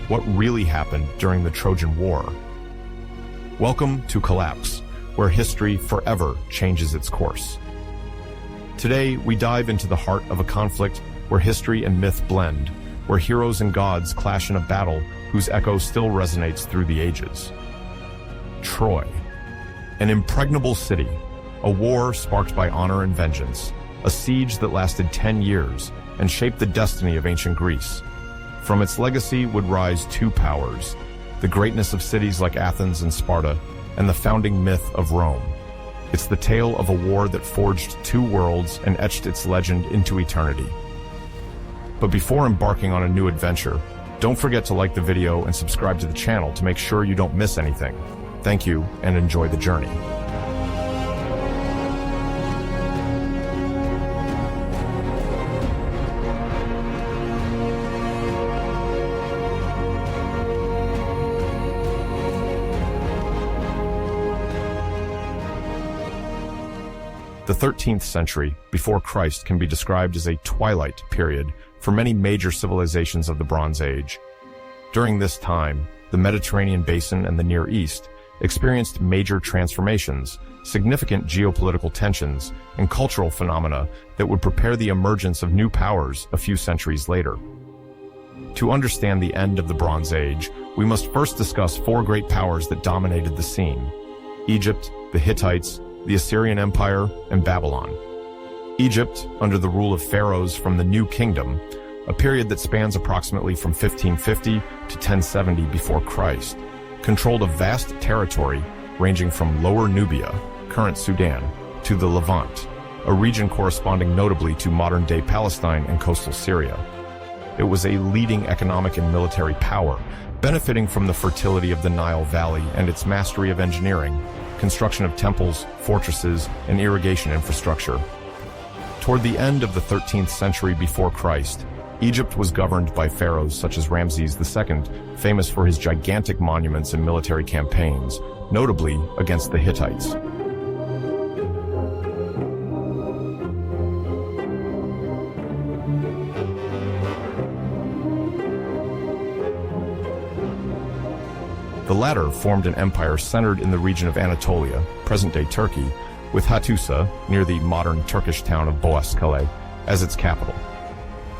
what really happened during the Trojan War. Welcome to Collapse, where history forever changes its course. Today, we dive into the heart of a conflict where history and myth blend, where heroes and gods clash in a battle whose echo still resonates through the ages. Troy, an impregnable city, a war sparked by honor and vengeance, a siege that lasted 10 years and shaped the destiny of ancient Greece. From its legacy would rise two powers, the greatness of cities like Athens and Sparta, and the founding myth of Rome. It's the tale of a war that forged two worlds and etched its legend into eternity. But before embarking on a new adventure, don't forget to like the video and subscribe to the channel to make sure you don't miss anything. Thank you, and enjoy the journey. The 13th century before Christ can be described as a twilight period for many major civilizations of the Bronze Age. During this time, the Mediterranean basin and the Near East experienced major transformations, significant geopolitical tensions, and cultural phenomena that would prepare the emergence of new powers a few centuries later. To understand the end of the Bronze Age, we must first discuss four great powers that dominated the scene: Egypt, the Hittites, the Assyrian Empire, and Babylon. Egypt, under the rule of pharaohs from the New Kingdom, a period that spans approximately from 1550 to 1070 before Christ, controlled a vast territory ranging from Lower Nubia, current Sudan, to the Levant, a region corresponding notably to modern-day Palestine and coastal Syria. It was a leading economic and military power, benefiting from the fertility of the Nile Valley and its mastery of engineering, construction of temples, fortresses, and irrigation infrastructure. Toward the end of the 13th century before Christ, Egypt was governed by pharaohs such as Ramses II, famous for his gigantic monuments and military campaigns, notably against the Hittites. The latter formed an empire centered in the region of Anatolia, present-day Turkey, with Hattusa, near the modern Turkish town of Boğazkale, as its capital.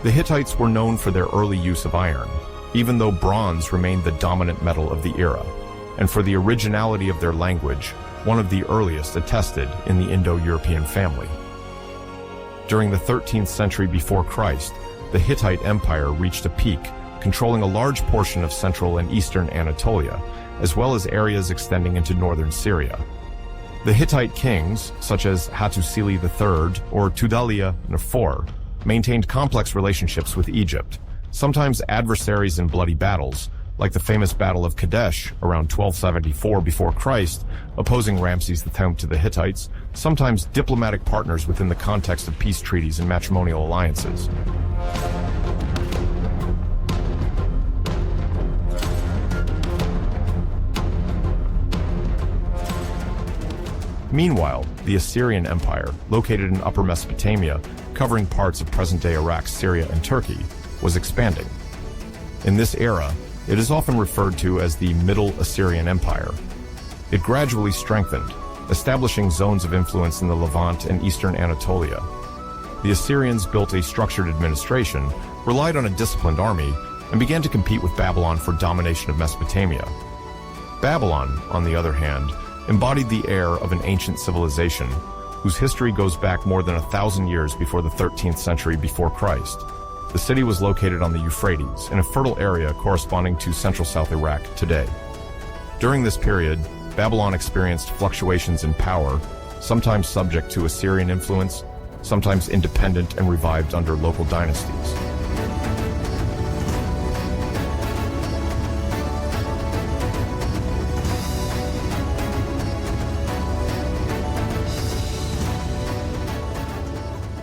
The Hittites were known for their early use of iron, even though bronze remained the dominant metal of the era, and for the originality of their language, one of the earliest attested in the Indo-European family. During the 13th century before Christ, the Hittite Empire reached a peak, controlling a large portion of central and eastern Anatolia, as well as areas extending into northern Syria. The Hittite kings, such as Hattusili III or Tudhaliya IV, maintained complex relationships with Egypt, sometimes adversaries in bloody battles, like the famous Battle of Kadesh around 1274 before Christ, opposing Ramses X to the Hittites, sometimes diplomatic partners within the context of peace treaties and matrimonial alliances. Meanwhile, the Assyrian Empire, located in Upper Mesopotamia, covering parts of present-day Iraq, Syria, and Turkey, was expanding. In this era, it is often referred to as the Middle Assyrian Empire. It gradually strengthened, establishing zones of influence in the Levant and eastern Anatolia. The Assyrians built a structured administration, relied on a disciplined army, and began to compete with Babylon for domination of Mesopotamia. Babylon, on the other hand, embodied the air of an ancient civilization, whose history goes back more than 1,000 years before the 13th century before Christ. The city was located on the Euphrates, in a fertile area corresponding to central South Iraq today. During this period, Babylon experienced fluctuations in power, sometimes subject to Assyrian influence, sometimes independent and revived under local dynasties.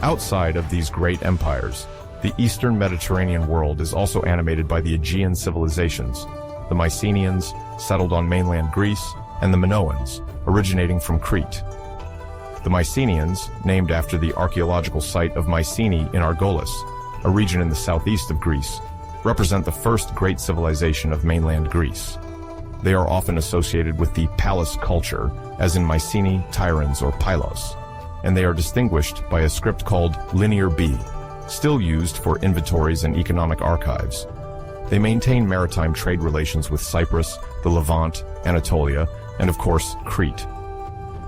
Outside of these great empires, the Eastern Mediterranean world is also animated by the Aegean civilizations, the Mycenaeans, settled on mainland Greece, and the Minoans, originating from Crete. The Mycenaeans, named after the archaeological site of Mycenae in Argolis, a region in the southeast of Greece, represent the first great civilization of mainland Greece. They are often associated with the palace culture, as in Mycenae, Tyrans, or Pylos, and they are distinguished by a script called Linear B, still used for inventories and economic archives. They maintain maritime trade relations with Cyprus, the Levant, Anatolia, and of course, Crete.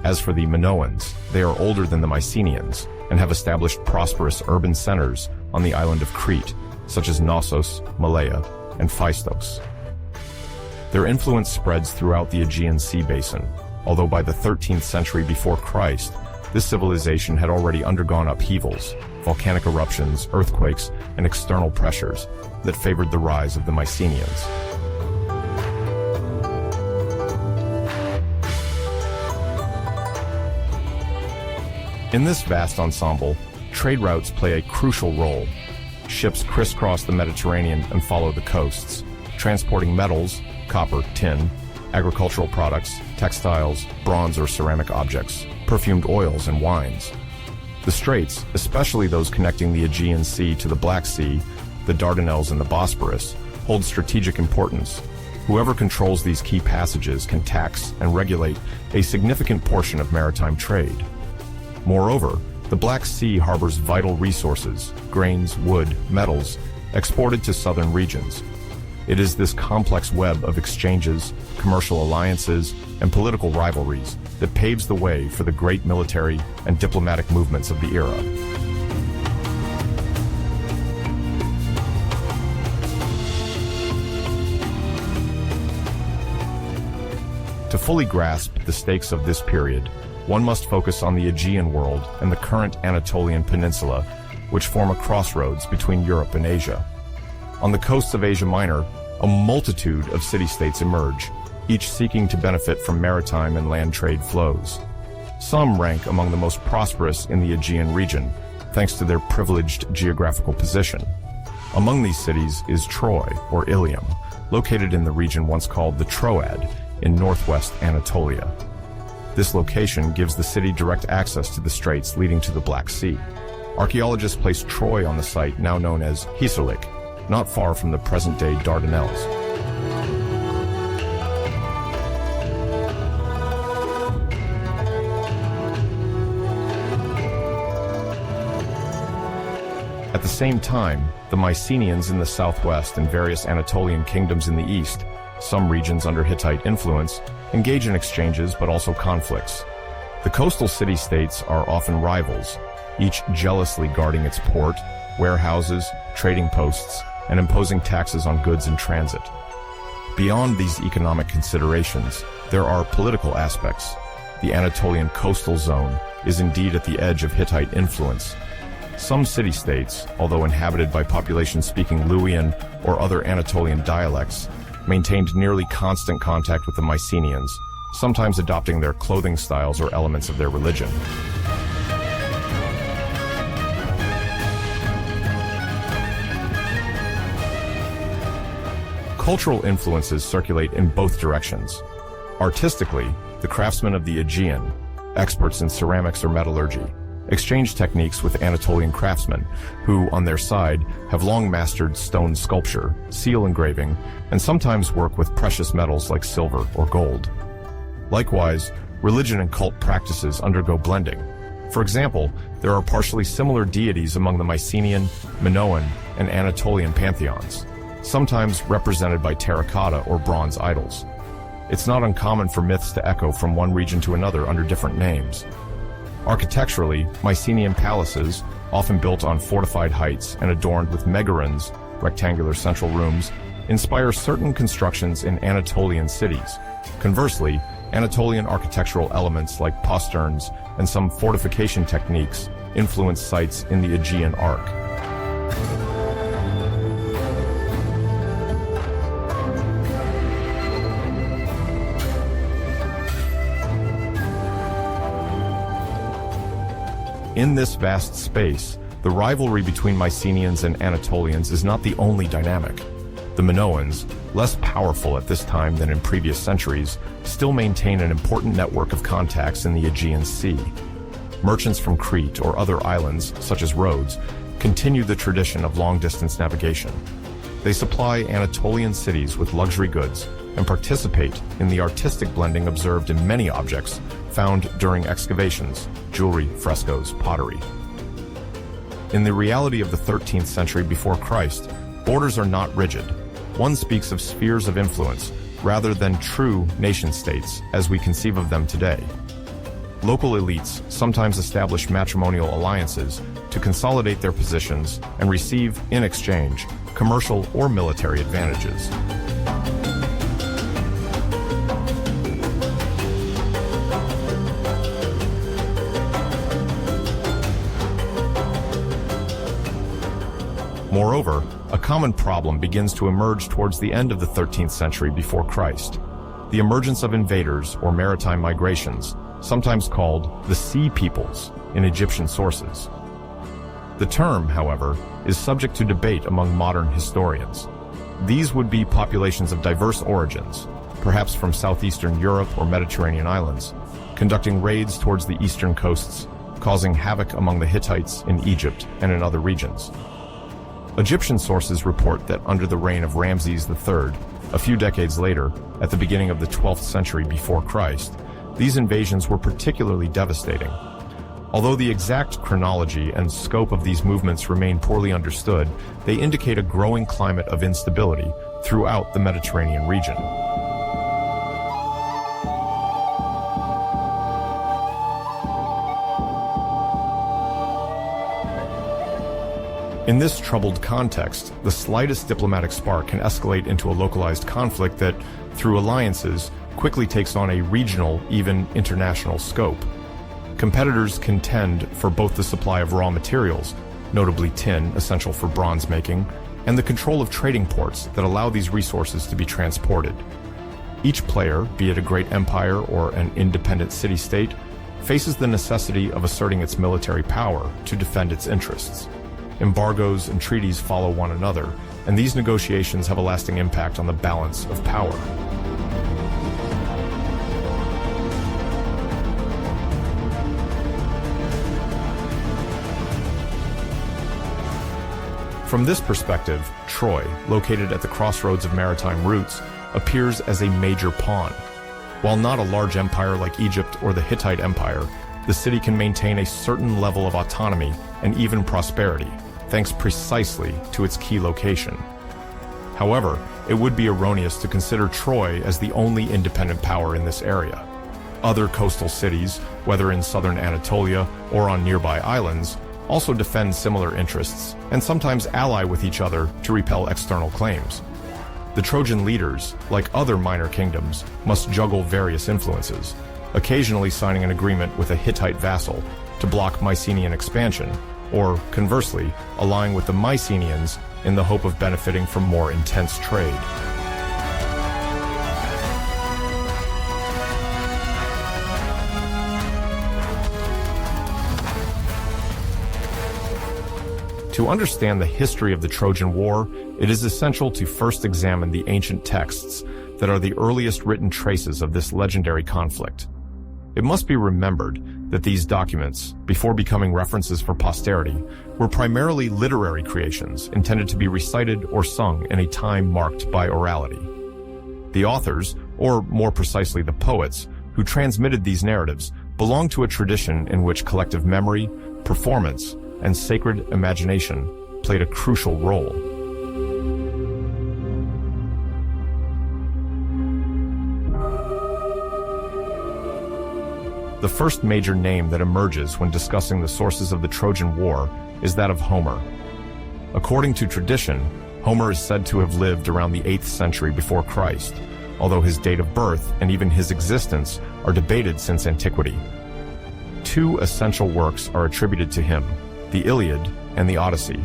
As for the Minoans, they are older than the Mycenaeans and have established prosperous urban centers on the island of Crete, such as Knossos, Malaya, and Phaistos. Their influence spreads throughout the Aegean Sea basin, although by the 13th century before Christ, this civilization had already undergone upheavals, volcanic eruptions, earthquakes, and external pressures that favored the rise of the Mycenaeans. In this vast ensemble, trade routes play a crucial role. Ships crisscross the Mediterranean and follow the coasts, transporting metals, copper, tin, agricultural products, textiles, bronze or ceramic objects, perfumed oils, and wines. The straits, especially those connecting the Aegean Sea to the Black Sea, the Dardanelles, and the Bosporus, hold strategic importance. Whoever controls these key passages can tax and regulate a significant portion of maritime trade. Moreover, the Black Sea harbors vital resources, grains, wood, metals, exported to southern regions. It is this complex web of exchanges, commercial alliances, and political rivalries that paves the way for the great military and diplomatic movements of the era. To fully grasp the stakes of this period, one must focus on the Aegean world and the current Anatolian Peninsula, which form a crossroads between Europe and Asia. On the coasts of Asia Minor, a multitude of city-states emerge, each seeking to benefit from maritime and land trade flows. Some rank among the most prosperous in the Aegean region, thanks to their privileged geographical position. Among these cities is Troy, or Ilium, located in the region once called the Troad, in northwest Anatolia. This location gives the city direct access to the straits leading to the Black Sea. Archaeologists place Troy on the site now known as Hisarlik, not far from the present-day Dardanelles. At the same time, the Mycenaeans in the southwest and various Anatolian kingdoms in the east, some regions under Hittite influence, engage in exchanges but also conflicts. The coastal city-states are often rivals, each jealously guarding its port, warehouses, trading posts, and imposing taxes on goods in transit. Beyond these economic considerations, there are political aspects. The Anatolian coastal zone is indeed at the edge of Hittite influence. Some city-states, although inhabited by populations speaking Luwian or other Anatolian dialects, maintained nearly constant contact with the Mycenaeans, sometimes adopting their clothing styles or elements of their religion. Cultural influences circulate in both directions. Artistically, the craftsmen of the Aegean, experts in ceramics or metallurgy, exchange techniques with Anatolian craftsmen, who, on their side, have long mastered stone sculpture, seal engraving, and sometimes work with precious metals like silver or gold. Likewise, religion and cult practices undergo blending. For example, there are partially similar deities among the Mycenaean, Minoan, and Anatolian pantheons, sometimes represented by terracotta or bronze idols. It's not uncommon for myths to echo from one region to another under different names. Architecturally, Mycenaean palaces, often built on fortified heights and adorned with megarons, rectangular central rooms, inspire certain constructions in Anatolian cities. Conversely, Anatolian architectural elements like posterns and some fortification techniques influence sites in the Aegean Arc. In this vast space, the rivalry between Mycenaeans and Anatolians is not the only dynamic. The Minoans, less powerful at this time than in previous centuries, still maintain an important network of contacts in the Aegean Sea. Merchants from Crete or other islands, such as Rhodes, continue the tradition of long-distance navigation. They supply Anatolian cities with luxury goods and participate in the artistic blending observed in many objects found during excavations, jewelry, frescoes, pottery. In the reality of the 13th century before Christ, borders are not rigid. One speaks of spheres of influence rather than true nation-states as we conceive of them today. Local elites sometimes establish matrimonial alliances to consolidate their positions and receive, in exchange, commercial or military advantages. Moreover, a common problem begins to emerge towards the end of the 13th century before Christ: the emergence of invaders or maritime migrations, sometimes called the Sea Peoples in Egyptian sources. The term, however, is subject to debate among modern historians. These would be populations of diverse origins, perhaps from southeastern Europe or Mediterranean islands, conducting raids towards the eastern coasts, causing havoc among the Hittites in Egypt and in other regions. Egyptian sources report that under the reign of Ramses III, a few decades later, at the beginning of the 12th century before Christ, these invasions were particularly devastating. Although the exact chronology and scope of these movements remain poorly understood, they indicate a growing climate of instability throughout the Mediterranean region. In this troubled context, the slightest diplomatic spark can escalate into a localized conflict that, through alliances, quickly takes on a regional, even international scope. Competitors contend for both the supply of raw materials, notably tin, essential for bronze making, and the control of trading ports that allow these resources to be transported. Each player, be it a great empire or an independent city-state, faces the necessity of asserting its military power to defend its interests. Embargoes and treaties follow one another, and these negotiations have a lasting impact on the balance of power. From this perspective, Troy, located at the crossroads of maritime routes, appears as a major pawn. While not a large empire like Egypt or the Hittite Empire, the city can maintain a certain level of autonomy and even prosperity, thanks precisely to its key location. However, it would be erroneous to consider Troy as the only independent power in this area. Other coastal cities, whether in southern Anatolia or on nearby islands, also defend similar interests and sometimes ally with each other to repel external claims. The Trojan leaders, like other minor kingdoms, must juggle various influences, occasionally signing an agreement with a Hittite vassal to block Mycenaean expansion, or conversely, allying with the Mycenaeans in the hope of benefiting from more intense trade. To understand the history of the Trojan War, it is essential to first examine the ancient texts that are the earliest written traces of this legendary conflict. It must be remembered that these documents, before becoming references for posterity, were primarily literary creations intended to be recited or sung in a time marked by orality. The authors, or more precisely the poets, who transmitted these narratives belonged to a tradition in which collective memory, performance, and sacred imagination played a crucial role. The first major name that emerges when discussing the sources of the Trojan War is that of Homer. According to tradition, Homer is said to have lived around the 8th century before Christ, although his date of birth and even his existence are debated since antiquity. Two essential works are attributed to him: the Iliad and the Odyssey.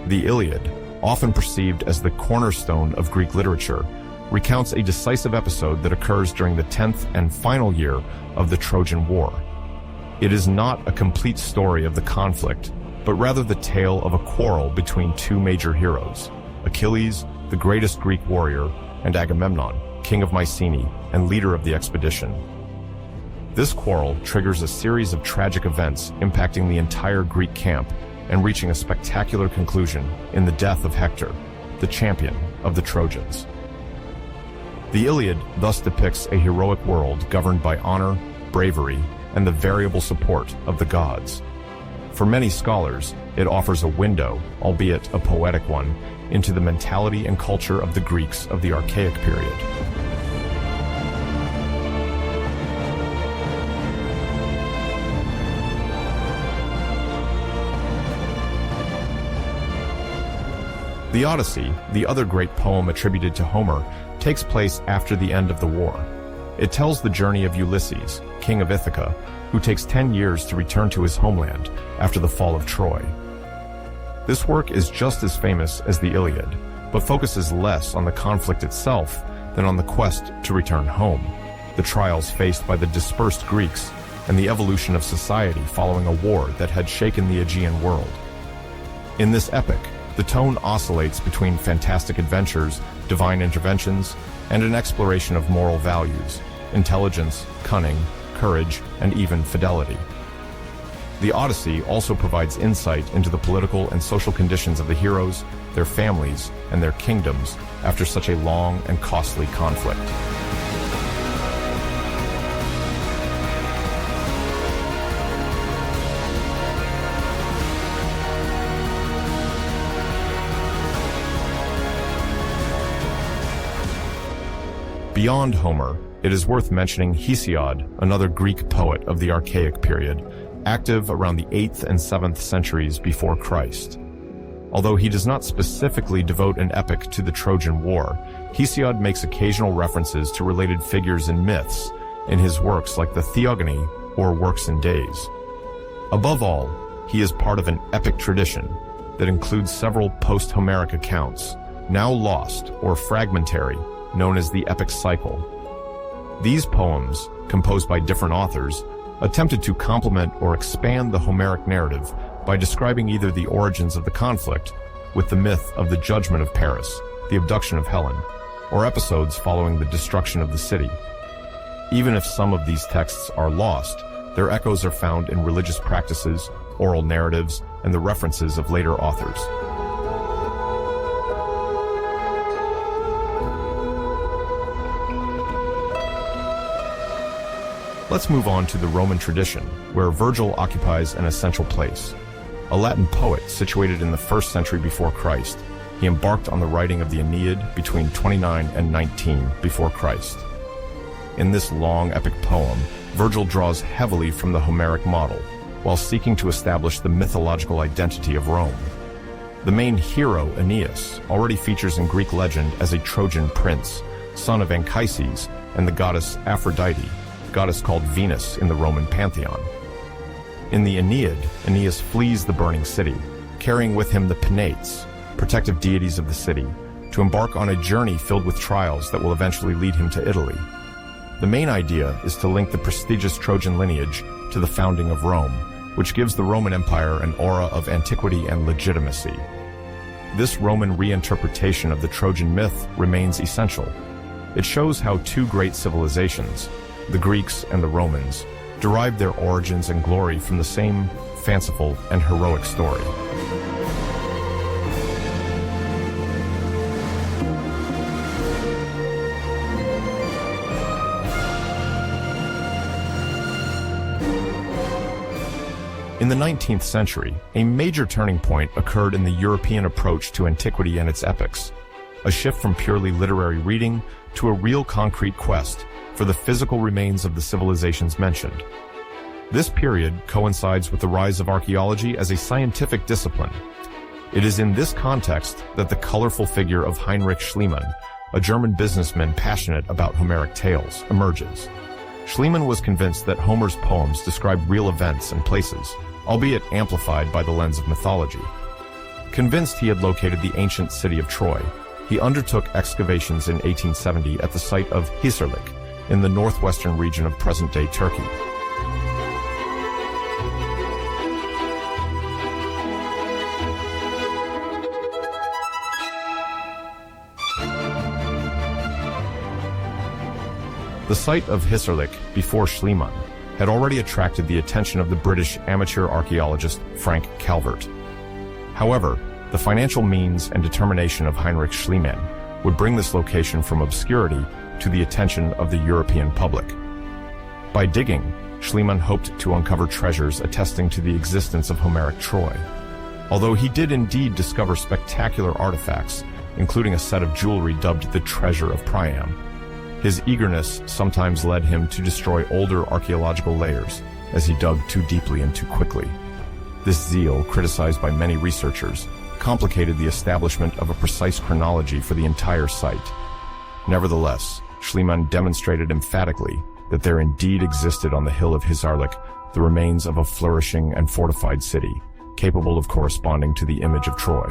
The Iliad, often perceived as the cornerstone of Greek literature, recounts a decisive episode that occurs during the 10th and final year of the Trojan War. It is not a complete story of the conflict, but rather the tale of a quarrel between two major heroes, Achilles, the greatest Greek warrior, and Agamemnon, king of Mycenae and leader of the expedition. This quarrel triggers a series of tragic events impacting the entire Greek camp and reaching a spectacular conclusion in the death of Hector, the champion of the Trojans. The Iliad thus depicts a heroic world governed by honor, bravery, and the variable support of the gods. For many scholars, it offers a window, albeit a poetic one, into the mentality and culture of the Greeks of the Archaic period. The Odyssey, the other great poem attributed to Homer, takes place after the end of the war. It tells the journey of Ulysses, king of Ithaca, who takes 10 years to return to his homeland after the fall of Troy. This work is just as famous as the Iliad, but focuses less on the conflict itself than on the quest to return home, the trials faced by the dispersed Greeks, and the evolution of society following a war that had shaken the Aegean world. In this epic, the tone oscillates between fantastic adventures, divine interventions, and an exploration of moral values, intelligence, cunning, courage, and even fidelity. The Odyssey also provides insight into the political and social conditions of the heroes, their families, and their kingdoms after such a long and costly conflict. Beyond Homer, it is worth mentioning Hesiod, another Greek poet of the Archaic period, active around the 8th and 7th centuries before Christ. Although he does not specifically devote an epic to the Trojan War, Hesiod makes occasional references to related figures and myths in his works like the Theogony or Works and Days. Above all, he is part of an epic tradition that includes several post-Homeric accounts, now lost or fragmentary, known as the epic cycle. These poems, composed by different authors, attempted to complement or expand the Homeric narrative by describing either the origins of the conflict with the myth of the judgment of Paris, the abduction of Helen, or episodes following the destruction of the city. Even if some of these texts are lost, their echoes are found in religious practices, oral narratives, and the references of later authors. Let's move on to the Roman tradition, where Virgil occupies an essential place. A Latin poet situated in the 1st century before Christ, he embarked on the writing of the Aeneid between 29 and 19 before Christ. In this long epic poem, Virgil draws heavily from the Homeric model, while seeking to establish the mythological identity of Rome. The main hero, Aeneas, already features in Greek legend as a Trojan prince, son of Anchises and the goddess Aphrodite, goddess called Venus in the Roman pantheon. In the Aeneid, Aeneas flees the burning city, carrying with him the Penates, protective deities of the city, to embark on a journey filled with trials that will eventually lead him to Italy. The main idea is to link the prestigious Trojan lineage to the founding of Rome, which gives the Roman Empire an aura of antiquity and legitimacy. This Roman reinterpretation of the Trojan myth remains essential. It shows how two great civilizations, the Greeks and the Romans, derived their origins and glory from the same fanciful and heroic story. In the 19th century, a major turning point occurred in the European approach to antiquity and its epics, a shift from purely literary reading to a real concrete quest for the physical remains of the civilizations mentioned. This period coincides with the rise of archaeology as a scientific discipline. It is in this context that the colorful figure of Heinrich Schliemann, a German businessman passionate about Homeric tales, emerges. Schliemann was convinced that Homer's poems describe real events and places, albeit amplified by the lens of mythology. Convinced he had located the ancient city of Troy, he undertook excavations in 1870 at the site of Hissarlik, in the northwestern region of present-day Turkey. The site of Hissarlik, before Schliemann, had already attracted the attention of the British amateur archaeologist Frank Calvert. However, The financial means and determination of Heinrich Schliemann would bring this location from obscurity to the attention of the European public. By digging, Schliemann hoped to uncover treasures attesting to the existence of Homeric Troy. Although he did indeed discover spectacular artifacts, including a set of jewelry dubbed the Treasure of Priam, his eagerness sometimes led him to destroy older archaeological layers as he dug too deeply and too quickly. This zeal, criticized by many researchers, complicated the establishment of a precise chronology for the entire site. Nevertheless, Schliemann demonstrated emphatically that there indeed existed on the hill of Hisarlik the remains of a flourishing and fortified city, capable of corresponding to the image of Troy.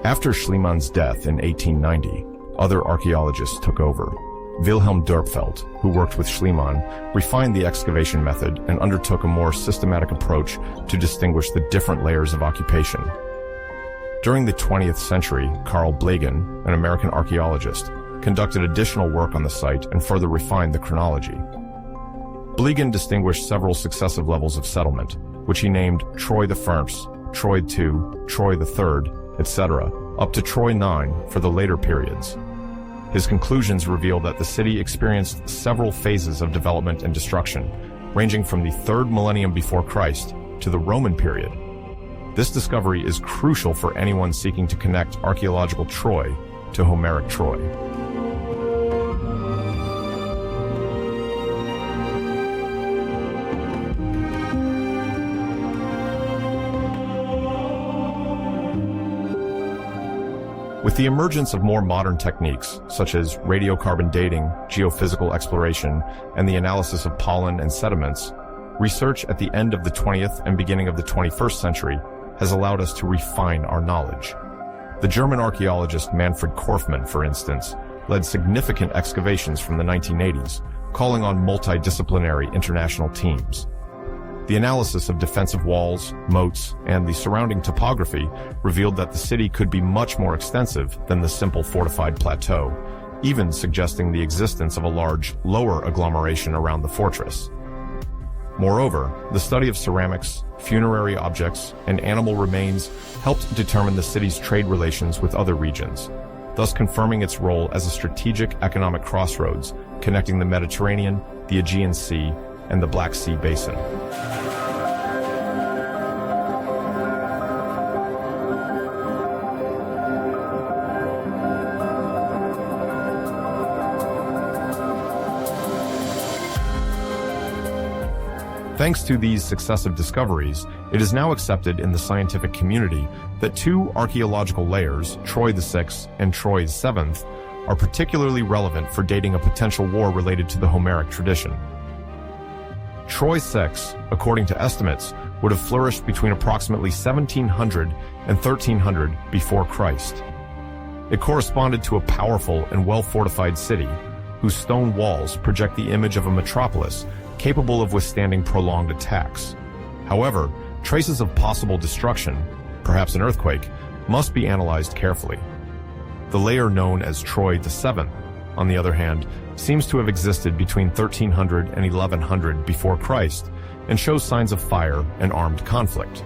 After Schliemann's death in 1890, other archaeologists took over. Wilhelm Dörpfeld, who worked with Schliemann, refined the excavation method and undertook a more systematic approach to distinguish the different layers of occupation. During the 20th century, Carl Blegen, an American archaeologist, conducted additional work on the site and further refined the chronology. Blegen distinguished several successive levels of settlement, which he named Troy I, Troy II, Troy III, etc., up to Troy IX for the later periods. His conclusions reveal that the city experienced several phases of development and destruction, ranging from the 3rd millennium before Christ to the Roman period. This discovery is crucial for anyone seeking to connect archaeological Troy to Homeric Troy. With the emergence of more modern techniques, such as radiocarbon dating, geophysical exploration, and the analysis of pollen and sediments, research at the end of the 20th and beginning of the 21st century has allowed us to refine our knowledge. The German archaeologist Manfred Korfmann, for instance, led significant excavations from the 1980s, calling on multidisciplinary international teams. The analysis of defensive walls, moats, and the surrounding topography revealed that the city could be much more extensive than the simple fortified plateau, even suggesting the existence of a large, lower agglomeration around the fortress. Moreover, the study of ceramics, funerary objects, and animal remains helped determine the city's trade relations with other regions, thus confirming its role as a strategic economic crossroads connecting the Mediterranean, the Aegean Sea, and the Black Sea basin. Thanks to these successive discoveries, it is now accepted in the scientific community that two archaeological layers, Troy VI and Troy VII, are particularly relevant for dating a potential war related to the Homeric tradition. Troy VI, according to estimates, would have flourished between approximately 1700 and 1300 before Christ. It corresponded to a powerful and well-fortified city, whose stone walls project the image of a metropolis capable of withstanding prolonged attacks. However, traces of possible destruction, perhaps an earthquake, must be analyzed carefully. The layer known as Troy VII, on the other hand, seems to have existed between 1300 and 1100 before Christ and shows signs of fire and armed conflict.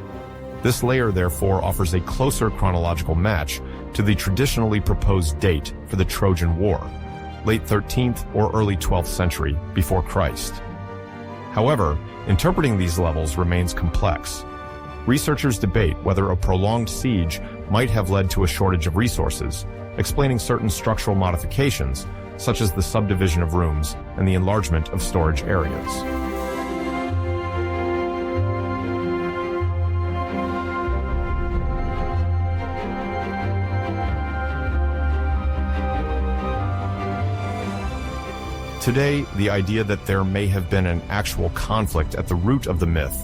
This layer therefore offers a closer chronological match to the traditionally proposed date for the Trojan War, late 13th or early 12th century before Christ. However, interpreting these levels remains complex. Researchers debate whether a prolonged siege might have led to a shortage of resources, explaining certain structural modifications, such as the subdivision of rooms and the enlargement of storage areas. Today, the idea that there may have been an actual conflict at the root of the myth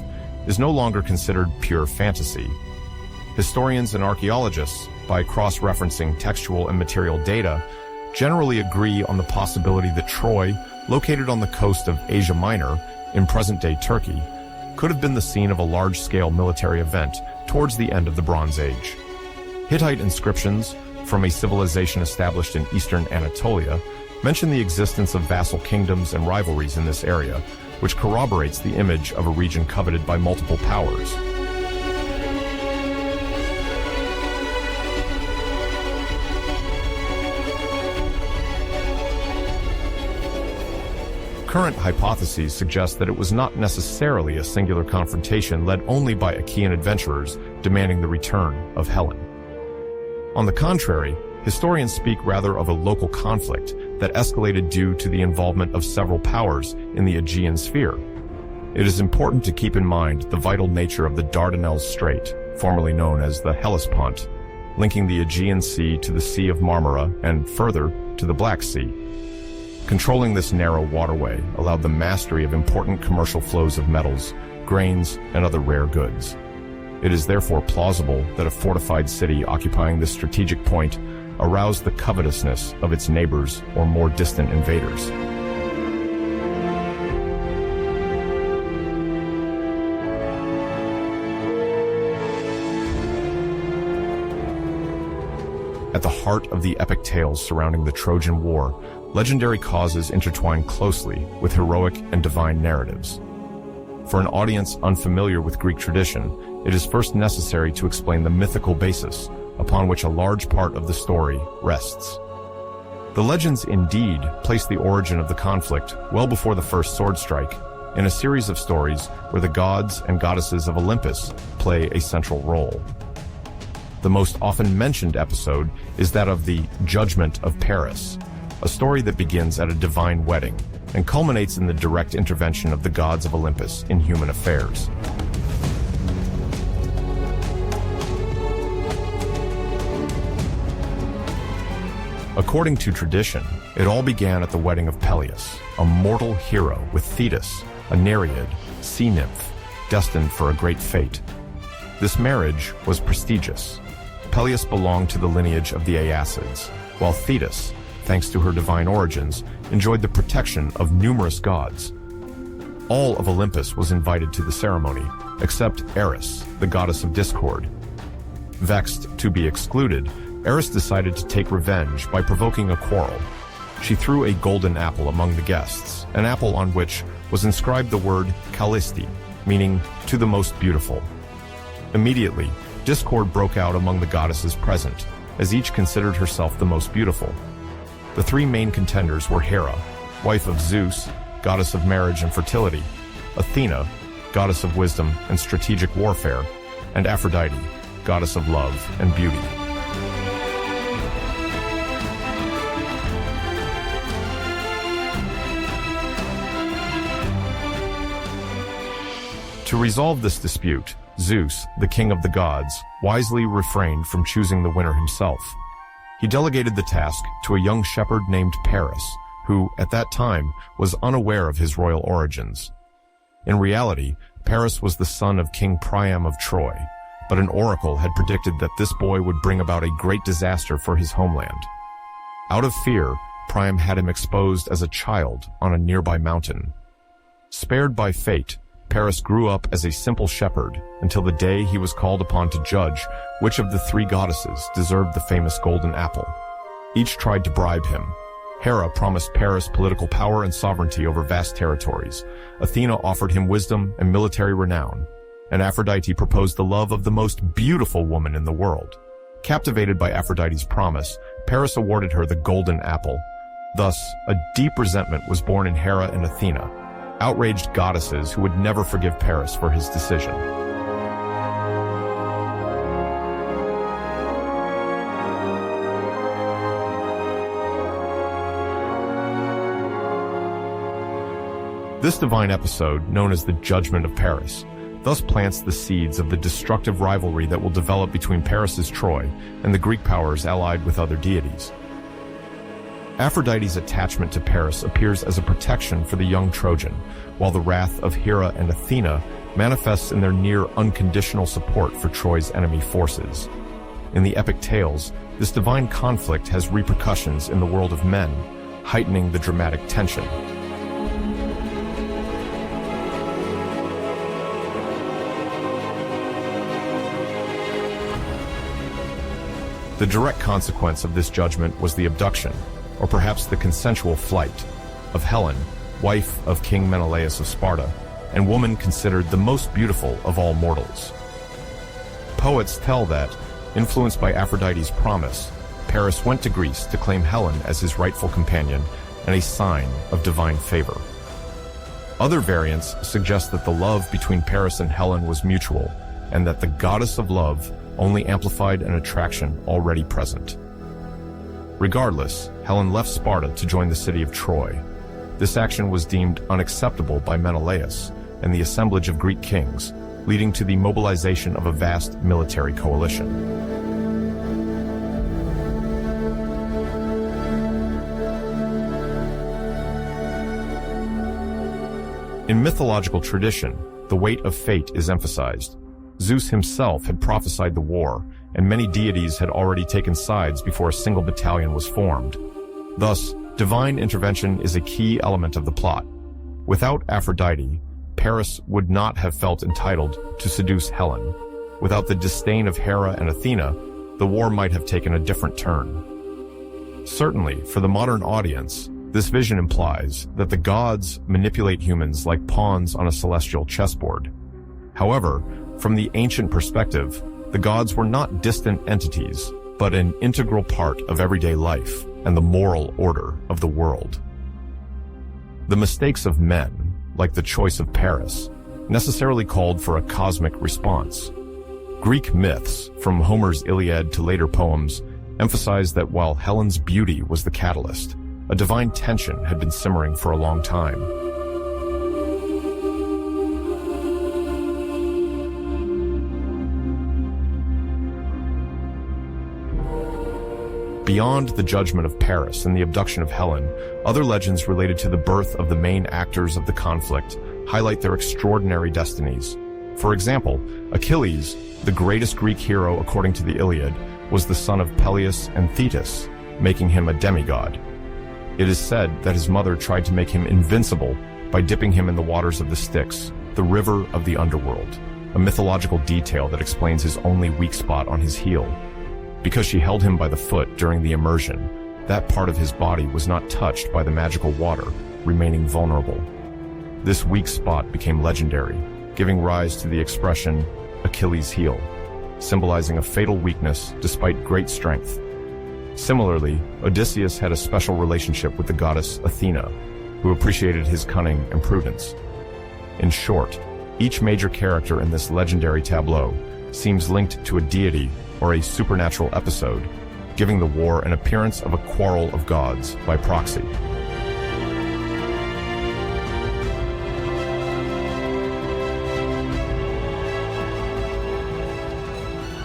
is no longer considered pure fantasy. Historians and archaeologists, by cross-referencing textual and material data, generally agree on the possibility that Troy, located on the coast of Asia Minor, in present-day Turkey, could have been the scene of a large-scale military event towards the end of the Bronze Age. Hittite inscriptions from a civilization established in eastern Anatolia mention the existence of vassal kingdoms and rivalries in this area, which corroborates the image of a region coveted by multiple powers. Current hypotheses suggest that it was not necessarily a singular confrontation led only by Achaean adventurers demanding the return of Helen. On the contrary, historians speak rather of a local conflict that escalated due to the involvement of several powers in the Aegean sphere. It is important to keep in mind the vital nature of the Dardanelles Strait, formerly known as the Hellespont, linking the Aegean Sea to the Sea of Marmara and further to the Black Sea. Controlling this narrow waterway allowed the mastery of important commercial flows of metals, grains, and other rare goods. It is therefore plausible that a fortified city occupying this strategic point aroused the covetousness of its neighbors or more distant invaders. At the heart of the epic tales surrounding the Trojan War, legendary causes intertwine closely with heroic and divine narratives. For an audience unfamiliar with Greek tradition, it is first necessary to explain the mythical basis upon which a large part of the story rests. The legends indeed place the origin of the conflict well before the first sword strike, in a series of stories where the gods and goddesses of Olympus play a central role. The most often mentioned episode is that of the Judgment of Paris, a story that begins at a divine wedding and culminates in the direct intervention of the gods of Olympus in human affairs. According to tradition, it all began at the wedding of Peleus, a mortal hero with Thetis, a nereid, sea nymph, destined for a great fate. This marriage was prestigious. Peleus belonged to the lineage of the Aeacids, while Thetis, thanks to her divine origins, enjoyed the protection of numerous gods. All of Olympus was invited to the ceremony, except Eris, the goddess of discord. Vexed to be excluded, Eris decided to take revenge by provoking a quarrel. She threw a golden apple among the guests, an apple on which was inscribed the word Kallisti, meaning to the most beautiful. Immediately, discord broke out among the goddesses present, as each considered herself the most beautiful. The three main contenders were Hera, wife of Zeus, goddess of marriage and fertility, Athena, goddess of wisdom and strategic warfare, and Aphrodite, goddess of love and beauty. To resolve this dispute, Zeus, the king of the gods, wisely refrained from choosing the winner himself. He delegated the task to a young shepherd named Paris, who, at that time, was unaware of his royal origins. In reality, Paris was the son of King Priam of Troy, but an oracle had predicted that this boy would bring about a great disaster for his homeland. Out of fear, Priam had him exposed as a child on a nearby mountain. Spared by fate, Paris grew up as a simple shepherd until the day he was called upon to judge which of the three goddesses deserved the famous golden apple. Each tried to bribe him. Hera promised Paris political power and sovereignty over vast territories. Athena offered him wisdom and military renown. And Aphrodite proposed the love of the most beautiful woman in the world. Captivated by Aphrodite's promise, Paris awarded her the golden apple. Thus, a deep resentment was born in Hera and Athena, outraged goddesses who would never forgive Paris for his decision. This divine episode, known as the Judgment of Paris, thus plants the seeds of the destructive rivalry that will develop between Paris's Troy and the Greek powers allied with other deities. Aphrodite's attachment to Paris appears as a protection for the young Trojan, while the wrath of Hera and Athena manifests in their near unconditional support for Troy's enemy forces. In the epic tales, this divine conflict has repercussions in the world of men, heightening the dramatic tension. The direct consequence of this judgment was the abduction, or perhaps the consensual flight of Helen, wife of King Menelaus of Sparta, and woman considered the most beautiful of all mortals. Poets tell that, influenced by Aphrodite's promise, Paris went to Greece to claim Helen as his rightful companion and a sign of divine favor. Other variants suggest that the love between Paris and Helen was mutual, and that the goddess of love only amplified an attraction already present. Regardless, Helen left Sparta to join the city of Troy. This action was deemed unacceptable by Menelaus and the assemblage of Greek kings, leading to the mobilization of a vast military coalition. In mythological tradition, the weight of fate is emphasized. Zeus himself had prophesied the war, and many deities had already taken sides before a single battalion was formed. Thus, divine intervention is a key element of the plot. Without Aphrodite, Paris would not have felt entitled to seduce Helen. Without the disdain of Hera and Athena, the war might have taken a different turn. Certainly, for the modern audience, this vision implies that the gods manipulate humans like pawns on a celestial chessboard. However, from the ancient perspective, the gods were not distant entities, but an integral part of everyday life and the moral order of the world. The mistakes of men, like the choice of Paris, necessarily called for a cosmic response. Greek myths, from Homer's Iliad to later poems, emphasize that while Helen's beauty was the catalyst, a divine tension had been simmering for a long time. Beyond the judgment of Paris and the abduction of Helen, other legends related to the birth of the main actors of the conflict highlight their extraordinary destinies. For example, Achilles, the greatest Greek hero according to the Iliad, was the son of Peleus and Thetis, making him a demigod. It is said that his mother tried to make him invincible by dipping him in the waters of the Styx, the river of the underworld, a mythological detail that explains his only weak spot on his heel. Because she held him by the foot during the immersion, that part of his body was not touched by the magical water, remaining vulnerable. This weak spot became legendary, giving rise to the expression Achilles' heel, symbolizing a fatal weakness despite great strength. Similarly, Odysseus had a special relationship with the goddess Athena, who appreciated his cunning and prudence. In short, each major character in this legendary tableau seems linked to a deity or a supernatural episode, giving the war an appearance of a quarrel of gods by proxy.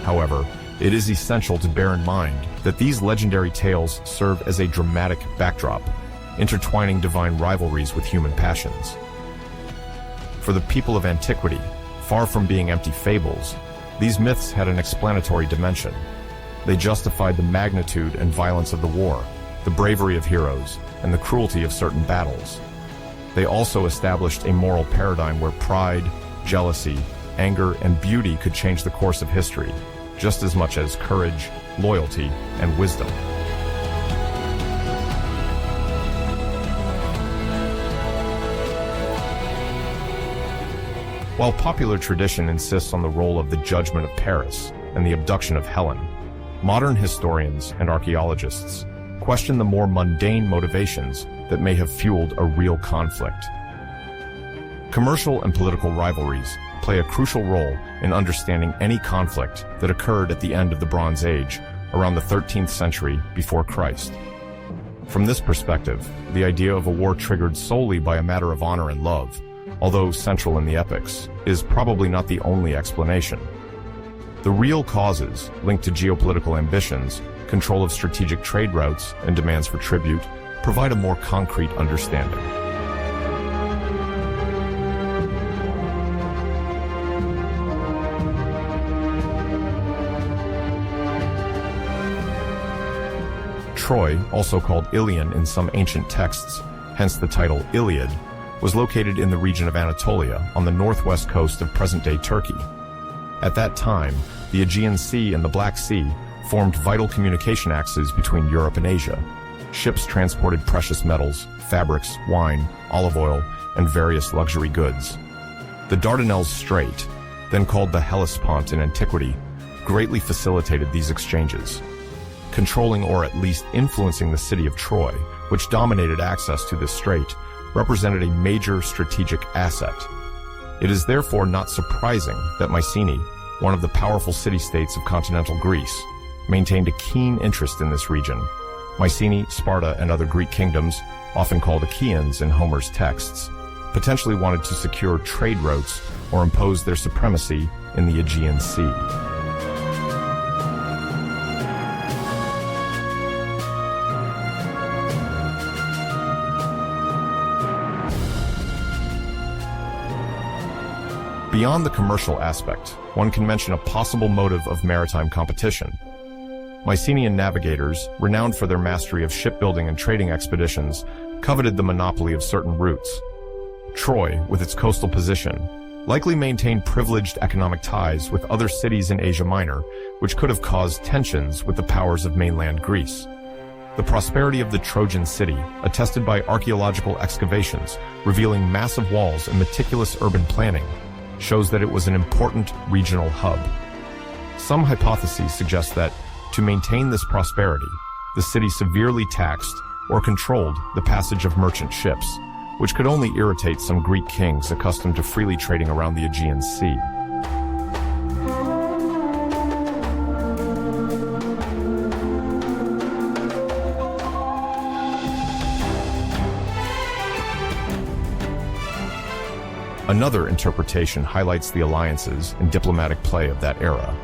However, it is essential to bear in mind that these legendary tales serve as a dramatic backdrop, intertwining divine rivalries with human passions. For the people of antiquity, far from being empty fables, these myths had an explanatory dimension. They justified the magnitude and violence of the war, the bravery of heroes, and the cruelty of certain battles. They also established a moral paradigm where pride, jealousy, anger, and beauty could change the course of history, just as much as courage, loyalty, and wisdom. While popular tradition insists on the role of the judgment of Paris and the abduction of Helen, modern historians and archaeologists question the more mundane motivations that may have fueled a real conflict. Commercial and political rivalries play a crucial role in understanding any conflict that occurred at the end of the Bronze Age, around the 13th century before Christ. From this perspective, the idea of a war triggered solely by a matter of honor and love, although central in the epics, is probably not the only explanation. The real causes, linked to geopolitical ambitions, control of strategic trade routes, and demands for tribute, provide a more concrete understanding. Troy, also called Ilion in some ancient texts, hence the title Iliad, was located in the region of Anatolia on the northwest coast of present-day Turkey. At that time, the Aegean Sea and the Black Sea formed vital communication axes between Europe and Asia, ships transported precious metals, fabrics, wine, olive oil, and various luxury goods. The Dardanelles Strait, then called the Hellespont in antiquity, greatly facilitated these exchanges. Controlling or at least influencing the city of Troy, which dominated access to this strait, represented a major strategic asset. It is therefore not surprising that Mycenae, one of the powerful city-states of continental Greece, maintained a keen interest in this region. Mycenae, Sparta, and other Greek kingdoms, often called Achaeans in Homer's texts, potentially wanted to secure trade routes or impose their supremacy in the Aegean Sea. Beyond the commercial aspect, one can mention a possible motive of maritime competition. Mycenaean navigators, renowned for their mastery of shipbuilding and trading expeditions, coveted the monopoly of certain routes. Troy, with its coastal position, likely maintained privileged economic ties with other cities in Asia Minor, which could have caused tensions with the powers of mainland Greece. The prosperity of the Trojan city, attested by archaeological excavations revealing massive walls and meticulous urban planning, shows that it was an important regional hub. Some hypotheses suggest that, to maintain this prosperity, the city severely taxed or controlled the passage of merchant ships, which could only irritate some Greek kings accustomed to freely trading around the Aegean Sea. Another interpretation highlights the alliances and diplomatic play of that era.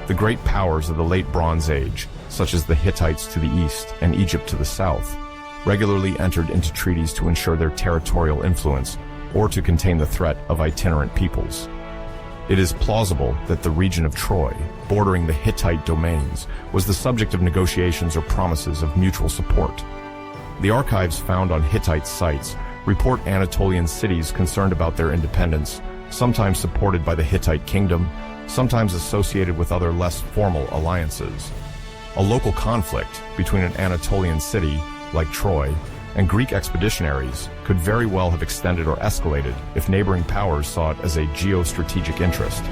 The great powers of the late Bronze Age, such as the Hittites to the east and Egypt to the south, regularly entered into treaties to ensure their territorial influence or to contain the threat of itinerant peoples. It is plausible that the region of Troy, bordering the Hittite domains, was the subject of negotiations or promises of mutual support. The archives found on Hittite sites report Anatolian cities concerned about their independence, sometimes supported by the Hittite kingdom, sometimes associated with other less formal alliances. A local conflict between an Anatolian city, like Troy, and Greek expeditionaries could very well have extended or escalated if neighboring powers saw it as a geostrategic interest.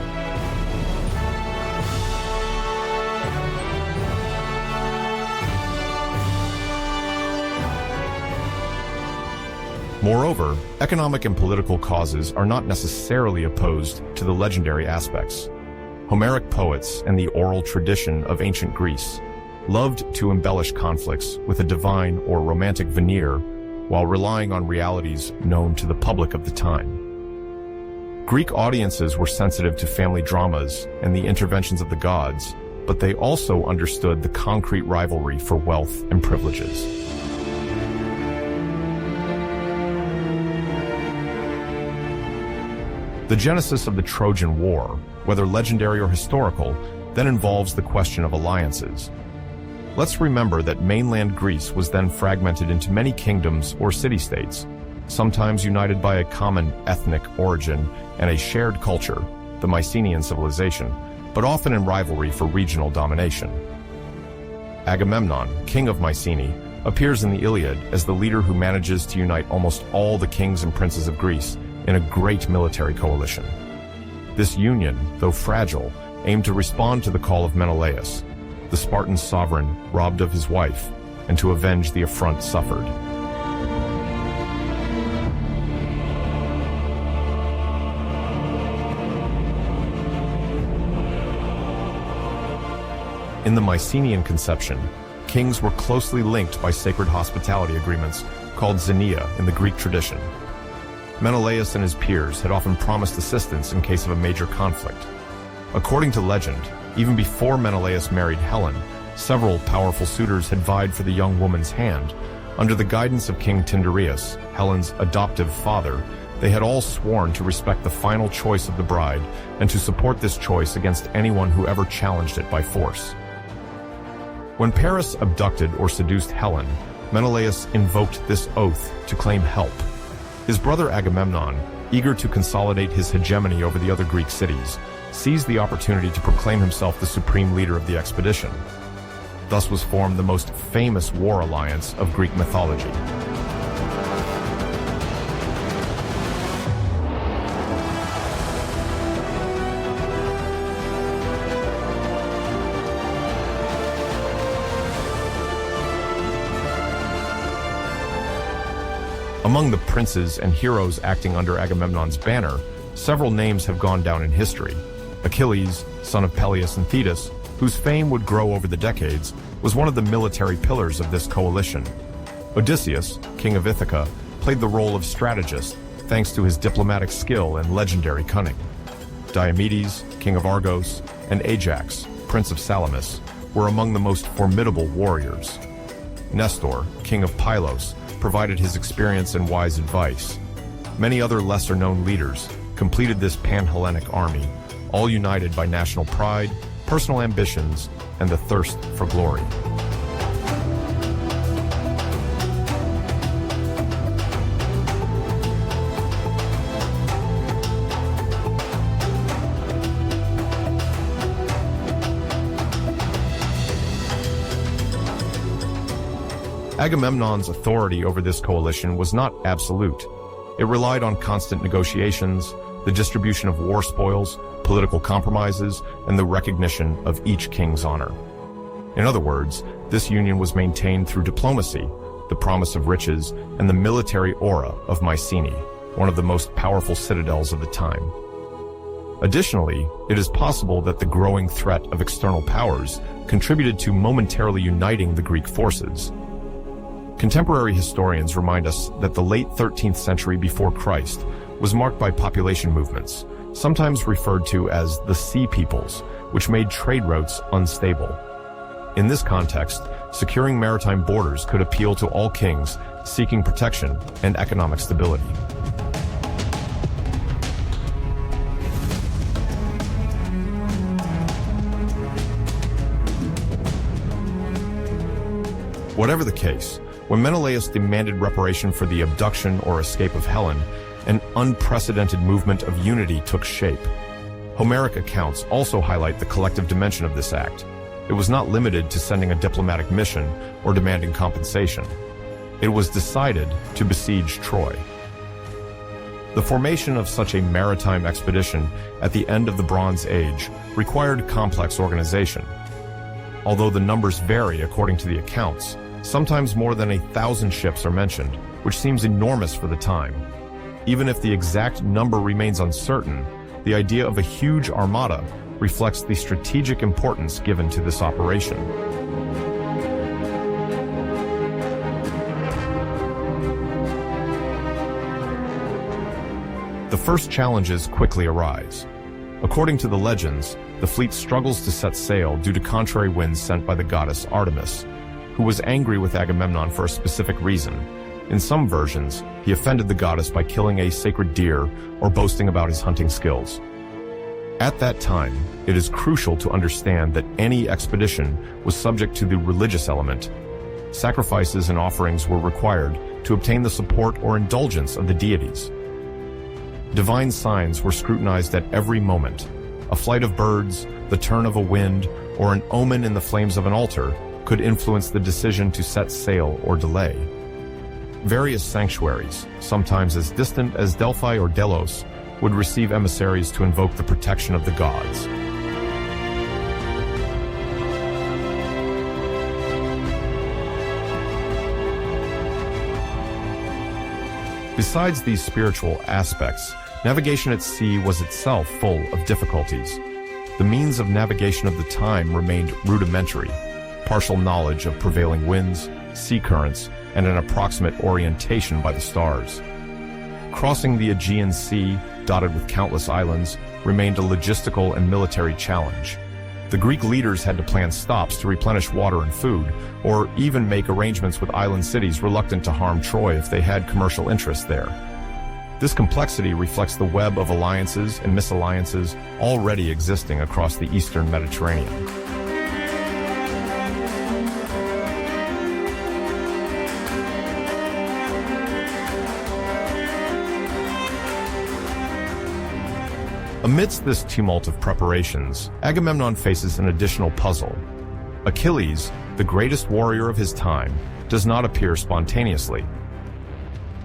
Moreover, economic and political causes are not necessarily opposed to the legendary aspects. Homeric poets and the oral tradition of ancient Greece loved to embellish conflicts with a divine or romantic veneer while relying on realities known to the public of the time. Greek audiences were sensitive to family dramas and the interventions of the gods, but they also understood the concrete rivalry for wealth and privileges. The genesis of the Trojan War, whether legendary or historical, then involves the question of alliances. Let's remember that mainland Greece was then fragmented into many kingdoms or city-states, sometimes united by a common ethnic origin and a shared culture, the Mycenaean civilization, but often in rivalry for regional domination. Agamemnon, king of Mycenae, appears in the Iliad as the leader who manages to unite almost all the kings and princes of Greece in a great military coalition. This union, though fragile, aimed to respond to the call of Menelaus, the Spartan sovereign robbed of his wife, and to avenge the affront suffered. In the Mycenaean conception, kings were closely linked by sacred hospitality agreements called xenia in the Greek tradition. Menelaus and his peers had often promised assistance in case of a major conflict. According to legend, even before Menelaus married Helen, several powerful suitors had vied for the young woman's hand. Under the guidance of King Tyndareus, Helen's adoptive father, they had all sworn to respect the final choice of the bride and to support this choice against anyone who ever challenged it by force. When Paris abducted or seduced Helen, Menelaus invoked this oath to claim help. His brother Agamemnon, eager to consolidate his hegemony over the other Greek cities, seized the opportunity to proclaim himself the supreme leader of the expedition. Thus was formed the most famous war alliance of Greek mythology. Among the princes and heroes acting under Agamemnon's banner, several names have gone down in history. Achilles, son of Peleus and Thetis, whose fame would grow over the decades, was one of the military pillars of this coalition. Odysseus, king of Ithaca, played the role of strategist, thanks to his diplomatic skill and legendary cunning. Diomedes, king of Argos, and Ajax, prince of Salamis, were among the most formidable warriors. Nestor, king of Pylos, provided his experience and wise advice. Many other lesser-known leaders completed this pan-Hellenic army, all united by national pride, personal ambitions, and the thirst for glory. Agamemnon's authority over this coalition was not absolute. It relied on constant negotiations, the distribution of war spoils, political compromises, and the recognition of each king's honor. In other words, this union was maintained through diplomacy, the promise of riches, and the military aura of Mycenae, one of the most powerful citadels of the time. Additionally, it is possible that the growing threat of external powers contributed to momentarily uniting the Greek forces. Contemporary historians remind us that the late 13th century before Christ was marked by population movements, sometimes referred to as the Sea Peoples, which made trade routes unstable. In this context, securing maritime borders could appeal to all kings seeking protection and economic stability. Whatever the case, when Menelaus demanded reparation for the abduction or escape of Helen, an unprecedented movement of unity took shape. Homeric accounts also highlight the collective dimension of this act. It was not limited to sending a diplomatic mission or demanding compensation. It was decided to besiege Troy. The formation of such a maritime expedition at the end of the Bronze Age required complex organization. Although the numbers vary according to the accounts, sometimes more than 1,000 ships are mentioned, which seems enormous for the time. Even if the exact number remains uncertain, the idea of a huge armada reflects the strategic importance given to this operation. The first challenges quickly arise. According to the legends, the fleet struggles to set sail due to contrary winds sent by the goddess Artemis, who was angry with Agamemnon for a specific reason. In some versions, he offended the goddess by killing a sacred deer or boasting about his hunting skills. At that time, it is crucial to understand that any expedition was subject to the religious element. Sacrifices and offerings were required to obtain the support or indulgence of the deities. Divine signs were scrutinized at every moment. A flight of birds, the turn of a wind, or an omen in the flames of an altar could influence the decision to set sail or delay. Various sanctuaries, sometimes as distant as Delphi or Delos, would receive emissaries to invoke the protection of the gods. Besides these spiritual aspects, navigation at sea was itself full of difficulties. The means of navigation of the time remained rudimentary. Partial knowledge of prevailing winds, sea currents, and an approximate orientation by the stars. Crossing the Aegean Sea, dotted with countless islands, remained a logistical and military challenge. The Greek leaders had to plan stops to replenish water and food, or even make arrangements with island cities reluctant to harm Troy if they had commercial interests there. This complexity reflects the web of alliances and misalliances already existing across the eastern Mediterranean. Amidst this tumult of preparations, Agamemnon faces an additional puzzle. Achilles, the greatest warrior of his time, does not appear spontaneously.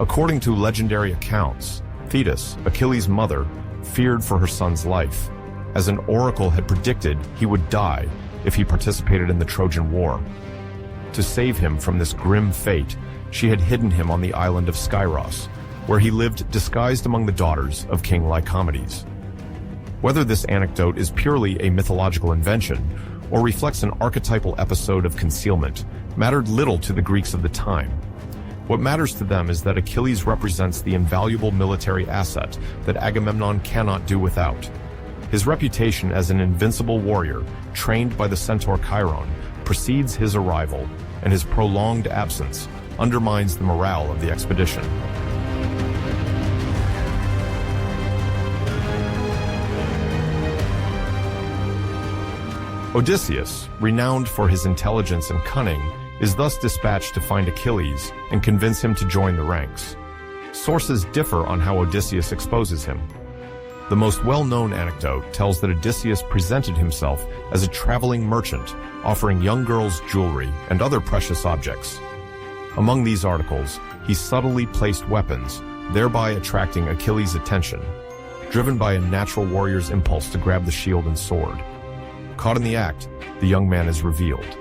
According to legendary accounts, Thetis, Achilles' mother, feared for her son's life, as an oracle had predicted he would die if he participated in the Trojan War. To save him from this grim fate, she had hidden him on the island of Skyros, where he lived disguised among the daughters of King Lycomedes. Whether this anecdote is purely a mythological invention or reflects an archetypal episode of concealment mattered little to the Greeks of the time. What matters to them is that Achilles represents the invaluable military asset that Agamemnon cannot do without. His reputation as an invincible warrior, trained by the centaur Chiron, precedes his arrival, and his prolonged absence undermines the morale of the expedition. Odysseus, renowned for his intelligence and cunning, is thus dispatched to find Achilles and convince him to join the ranks. Sources differ on how Odysseus exposes him. The most well-known anecdote tells that Odysseus presented himself as a traveling merchant, offering young girls jewelry and other precious objects. Among these articles, he subtly placed weapons, thereby attracting Achilles' attention, driven by a natural warrior's impulse to grab the shield and sword. Caught in the act, the young man is revealed.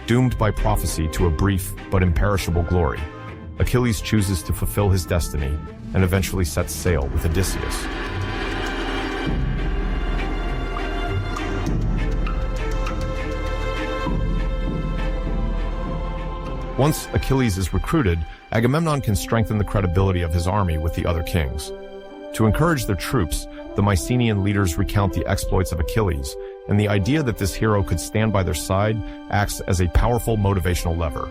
Doomed by prophecy to a brief but imperishable glory, Achilles chooses to fulfill his destiny and eventually sets sail with Odysseus. Once Achilles is recruited, Agamemnon can strengthen the credibility of his army with the other kings. To encourage their troops, the Mycenaean leaders recount the exploits of Achilles, and the idea that this hero could stand by their side acts as a powerful motivational lever.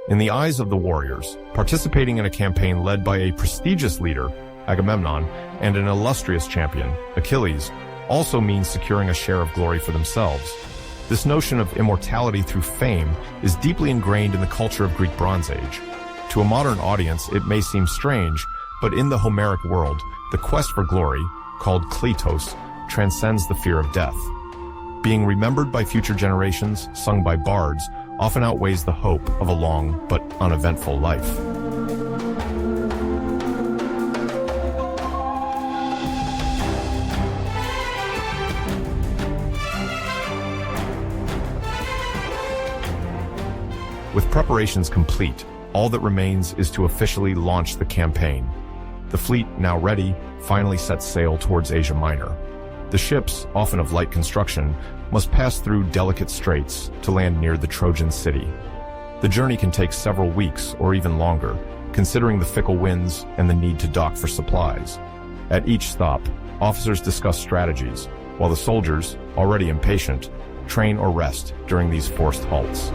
In the eyes of the warriors, participating in a campaign led by a prestigious leader, Agamemnon, and an illustrious champion, Achilles, also means securing a share of glory for themselves. This notion of immortality through fame is deeply ingrained in the culture of Greek Bronze Age. To a modern audience, it may seem strange, but in the Homeric world, the quest for glory, called kletos, transcends the fear of death. Being remembered by future generations, sung by bards, often outweighs the hope of a long but uneventful life. With preparations complete, all that remains is to officially launch the campaign. The fleet, now ready, finally sets sail towards Asia Minor. The ships, often of light construction, must pass through delicate straits to land near the Trojan city. The journey can take several weeks or even longer, considering the fickle winds and the need to dock for supplies. At each stop, officers discuss strategies, while the soldiers, already impatient, train or rest during these forced halts.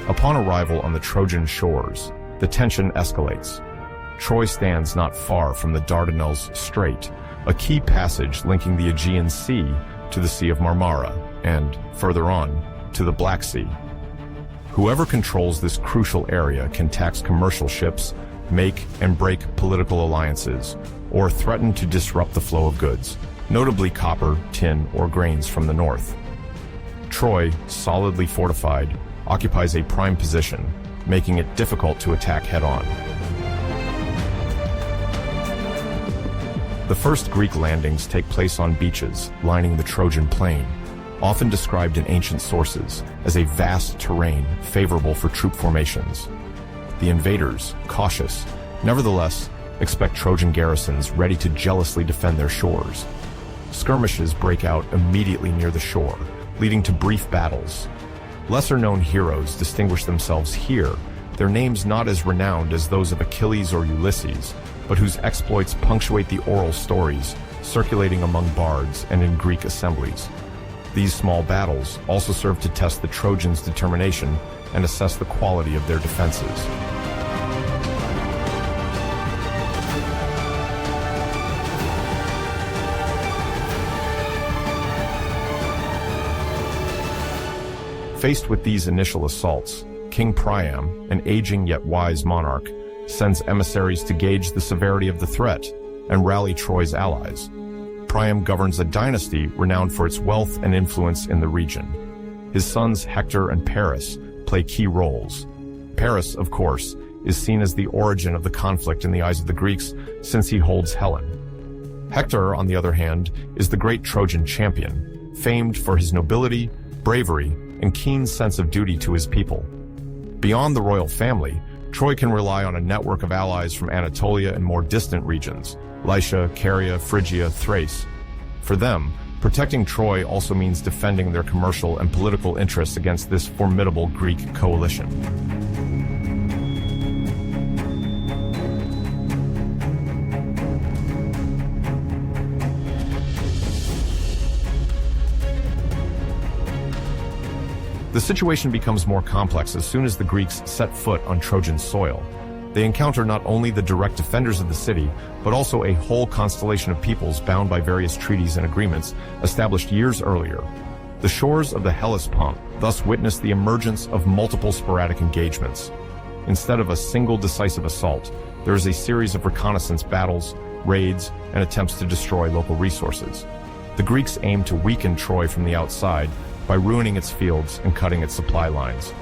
Upon arrival on the Trojan shores, the tension escalates. Troy stands not far from the Dardanelles Strait, a key passage linking the Aegean Sea to the Sea of Marmara, and, further on, to the Black Sea. Whoever controls this crucial area can tax commercial ships, make and break political alliances, or threaten to disrupt the flow of goods, notably copper, tin, or grains from the north. Troy, solidly fortified, occupies a prime position, making it difficult to attack head-on. The first Greek landings take place on beaches lining the Trojan plain, often described in ancient sources as a vast terrain favorable for troop formations. The invaders, cautious, nevertheless expect Trojan garrisons ready to jealously defend their shores. Skirmishes break out immediately near the shore, leading to brief battles. Lesser-known heroes distinguish themselves here, their names not as renowned as those of Achilles or Ulysses, but whose exploits punctuate the oral stories circulating among bards and in Greek assemblies. These small battles also serve to test the Trojans' determination and assess the quality of their defenses. Faced with these initial assaults, King Priam, an aging yet wise monarch, sends emissaries to gauge the severity of the threat and rally Troy's allies. Priam governs a dynasty renowned for its wealth and influence in the region. His sons Hector and Paris play key roles. Paris, of course, is seen as the origin of the conflict in the eyes of the Greeks, since he holds Helen. Hector, on the other hand, is the great Trojan champion, famed for his nobility, bravery, and keen sense of duty to his people. Beyond the royal family, Troy can rely on a network of allies from Anatolia and more distant regions, Lycia, Caria, Phrygia, Thrace. For them, protecting Troy also means defending their commercial and political interests against this formidable Greek coalition. The situation becomes more complex as soon as the Greeks set foot on Trojan soil. They encounter not only the direct defenders of the city, but also a whole constellation of peoples bound by various treaties and agreements established years earlier. The shores of the Hellespont thus witness the emergence of multiple sporadic engagements. Instead of a single decisive assault, there is a series of reconnaissance battles, raids, and attempts to destroy local resources. The Greeks aim to weaken Troy from the outside by ruining its fields and cutting its supply lines.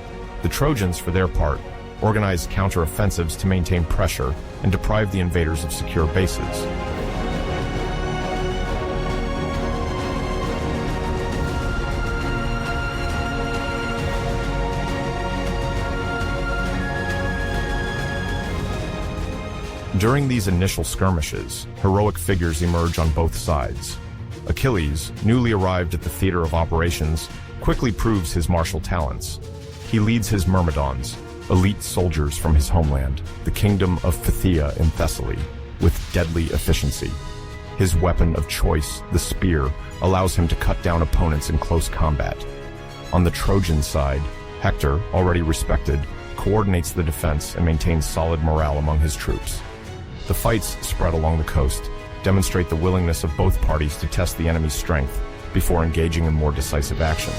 The Trojans, for their part, organize counter-offensives to maintain pressure and deprive the invaders of secure bases. During these initial skirmishes, heroic figures emerge on both sides. Achilles, newly arrived at the theater of operations, quickly proves his martial talents. He leads his Myrmidons, elite soldiers from his homeland, the kingdom of Phthia in Thessaly, with deadly efficiency. His weapon of choice, the spear, allows him to cut down opponents in close combat. On the Trojan side, Hector, already respected, coordinates the defense and maintains solid morale among his troops. The fights spread along the coast, demonstrate the willingness of both parties to test the enemy's strength before engaging in more decisive actions.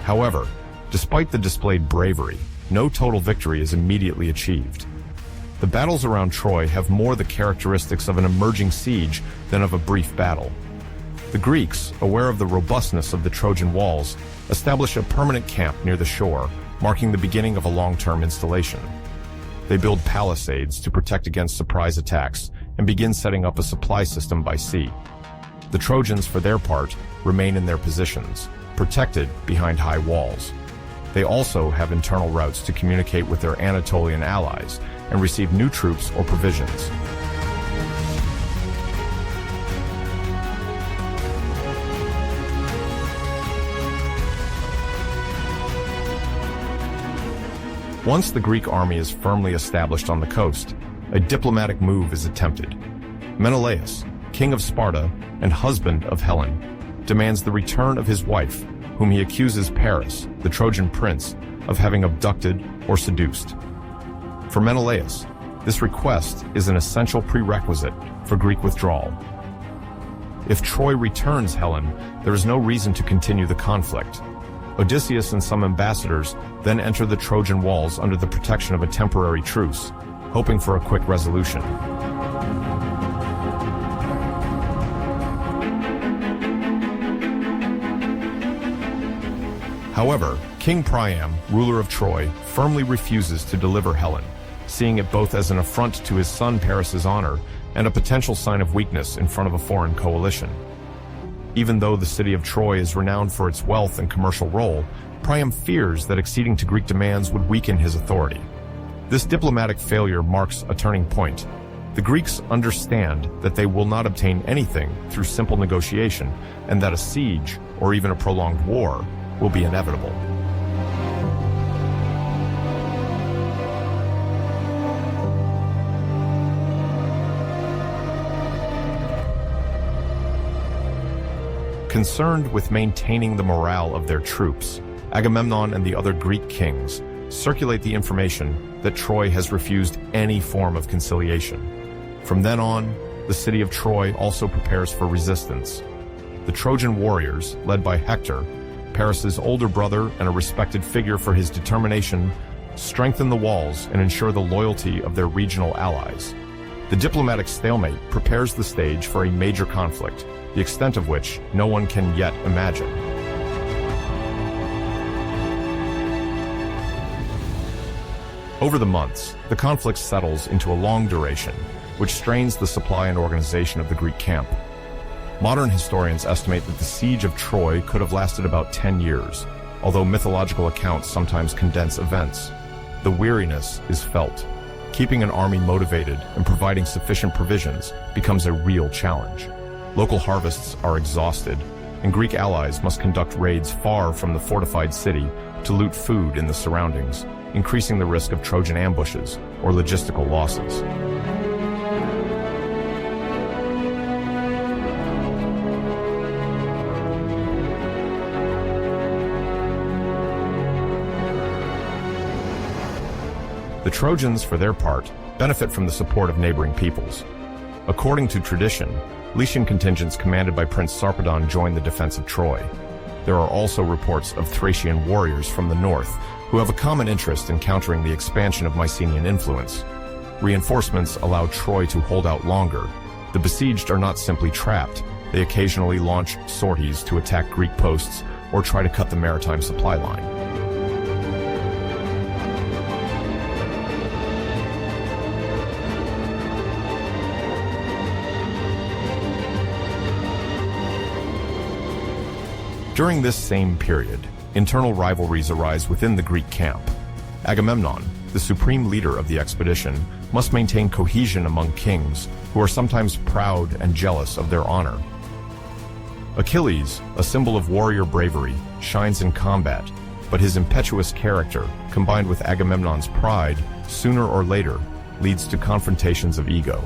However, despite the displayed bravery, no total victory is immediately achieved. The battles around Troy have more the characteristics of an emerging siege than of a brief battle. The Greeks, aware of the robustness of the Trojan walls, establish a permanent camp near the shore, marking the beginning of a long-term installation. They build palisades to protect against surprise attacks and begin setting up a supply system by sea. The Trojans, for their part, remain in their positions, protected behind high walls. They also have internal routes to communicate with their Anatolian allies and receive new troops or provisions. Once the Greek army is firmly established on the coast, a diplomatic move is attempted. Menelaus, king of Sparta and husband of Helen, demands the return of his wife, whom he accuses Paris, the Trojan prince, of having abducted or seduced. For Menelaus, this request is an essential prerequisite for Greek withdrawal. If Troy returns Helen, there is no reason to continue the conflict. Odysseus and some ambassadors then enter the Trojan walls under the protection of a temporary truce, hoping for a quick resolution. However, King Priam, ruler of Troy, firmly refuses to deliver Helen, seeing it both as an affront to his son Paris's honor and a potential sign of weakness in front of a foreign coalition. Even though the city of Troy is renowned for its wealth and commercial role, Priam fears that acceding to Greek demands would weaken his authority. This diplomatic failure marks a turning point. The Greeks understand that they will not obtain anything through simple negotiation, and that a siege, or even a prolonged war, will be inevitable. Concerned with maintaining the morale of their troops, Agamemnon and the other Greek kings circulate the information that Troy has refused any form of conciliation. From then on, the city of Troy also prepares for resistance. The Trojan warriors, led by Hector, Paris's older brother and a respected figure for his determination, strengthen the walls and ensure the loyalty of their regional allies. The diplomatic stalemate prepares the stage for a major conflict, the extent of which no one can yet imagine. Over the months, the conflict settles into a long duration, which strains the supply and organization of the Greek camp. Modern historians estimate that the siege of Troy could have lasted about 10 years, although mythological accounts sometimes condense events. The weariness is felt. Keeping an army motivated and providing sufficient provisions becomes a real challenge. Local harvests are exhausted, and Greek allies must conduct raids far from the fortified city to loot food in the surroundings, increasing the risk of Trojan ambushes or logistical losses. The Trojans, for their part, benefit from the support of neighboring peoples. According to tradition, Lycian contingents commanded by Prince Sarpedon joined the defense of Troy. There are also reports of Thracian warriors from the north who have a common interest in countering the expansion of Mycenaean influence. Reinforcements allow Troy to hold out longer. The besieged are not simply trapped. They occasionally launch sorties to attack Greek posts or try to cut the maritime supply line. During this same period, internal rivalries arise within the Greek camp. Agamemnon, the supreme leader of the expedition, must maintain cohesion among kings who are sometimes proud and jealous of their honor. Achilles, a symbol of warrior bravery, shines in combat, but his impetuous character, combined with Agamemnon's pride, sooner or later, leads to confrontations of ego.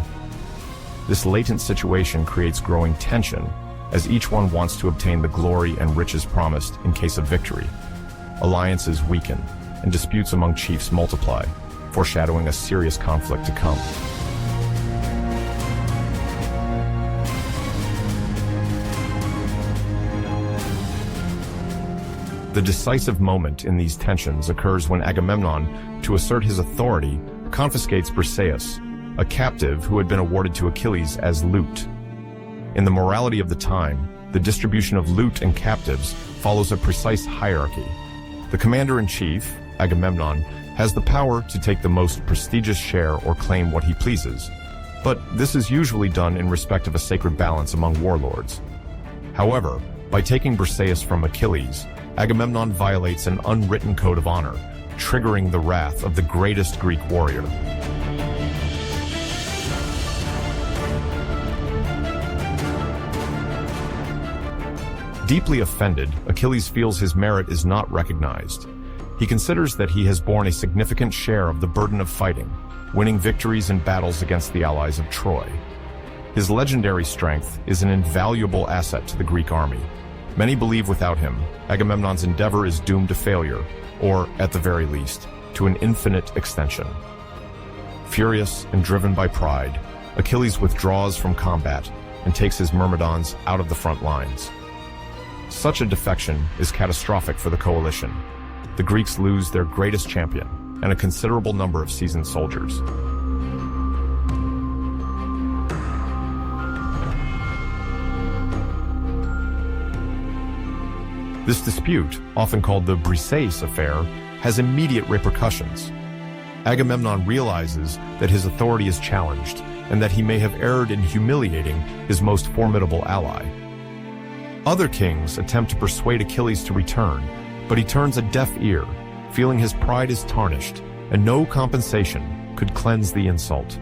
This latent situation creates growing tension, as each one wants to obtain the glory and riches promised in case of victory. Alliances weaken, and disputes among chiefs multiply, foreshadowing a serious conflict to come. The decisive moment in these tensions occurs when Agamemnon, to assert his authority, confiscates Briseis, a captive who had been awarded to Achilles as loot. In the morality of the time, the distribution of loot and captives follows a precise hierarchy. The commander-in-chief, Agamemnon, has the power to take the most prestigious share or claim what he pleases, but this is usually done in respect of a sacred balance among warlords. However, by taking Briseis from Achilles, Agamemnon violates an unwritten code of honor, triggering the wrath of the greatest Greek warrior. Deeply offended, Achilles feels his merit is not recognized. He considers that he has borne a significant share of the burden of fighting, winning victories in battles against the allies of Troy. His legendary strength is an invaluable asset to the Greek army. Many believe without him, Agamemnon's endeavor is doomed to failure, or, at the very least, to an infinite extension. Furious and driven by pride, Achilles withdraws from combat and takes his Myrmidons out of the front lines. Such a defection is catastrophic for the coalition. The Greeks lose their greatest champion and a considerable number of seasoned soldiers. This dispute, often called the Briseis affair, has immediate repercussions. Agamemnon realizes that his authority is challenged and that he may have erred in humiliating his most formidable ally. Other kings attempt to persuade Achilles to return, but he turns a deaf ear, feeling his pride is tarnished, and no compensation could cleanse the insult.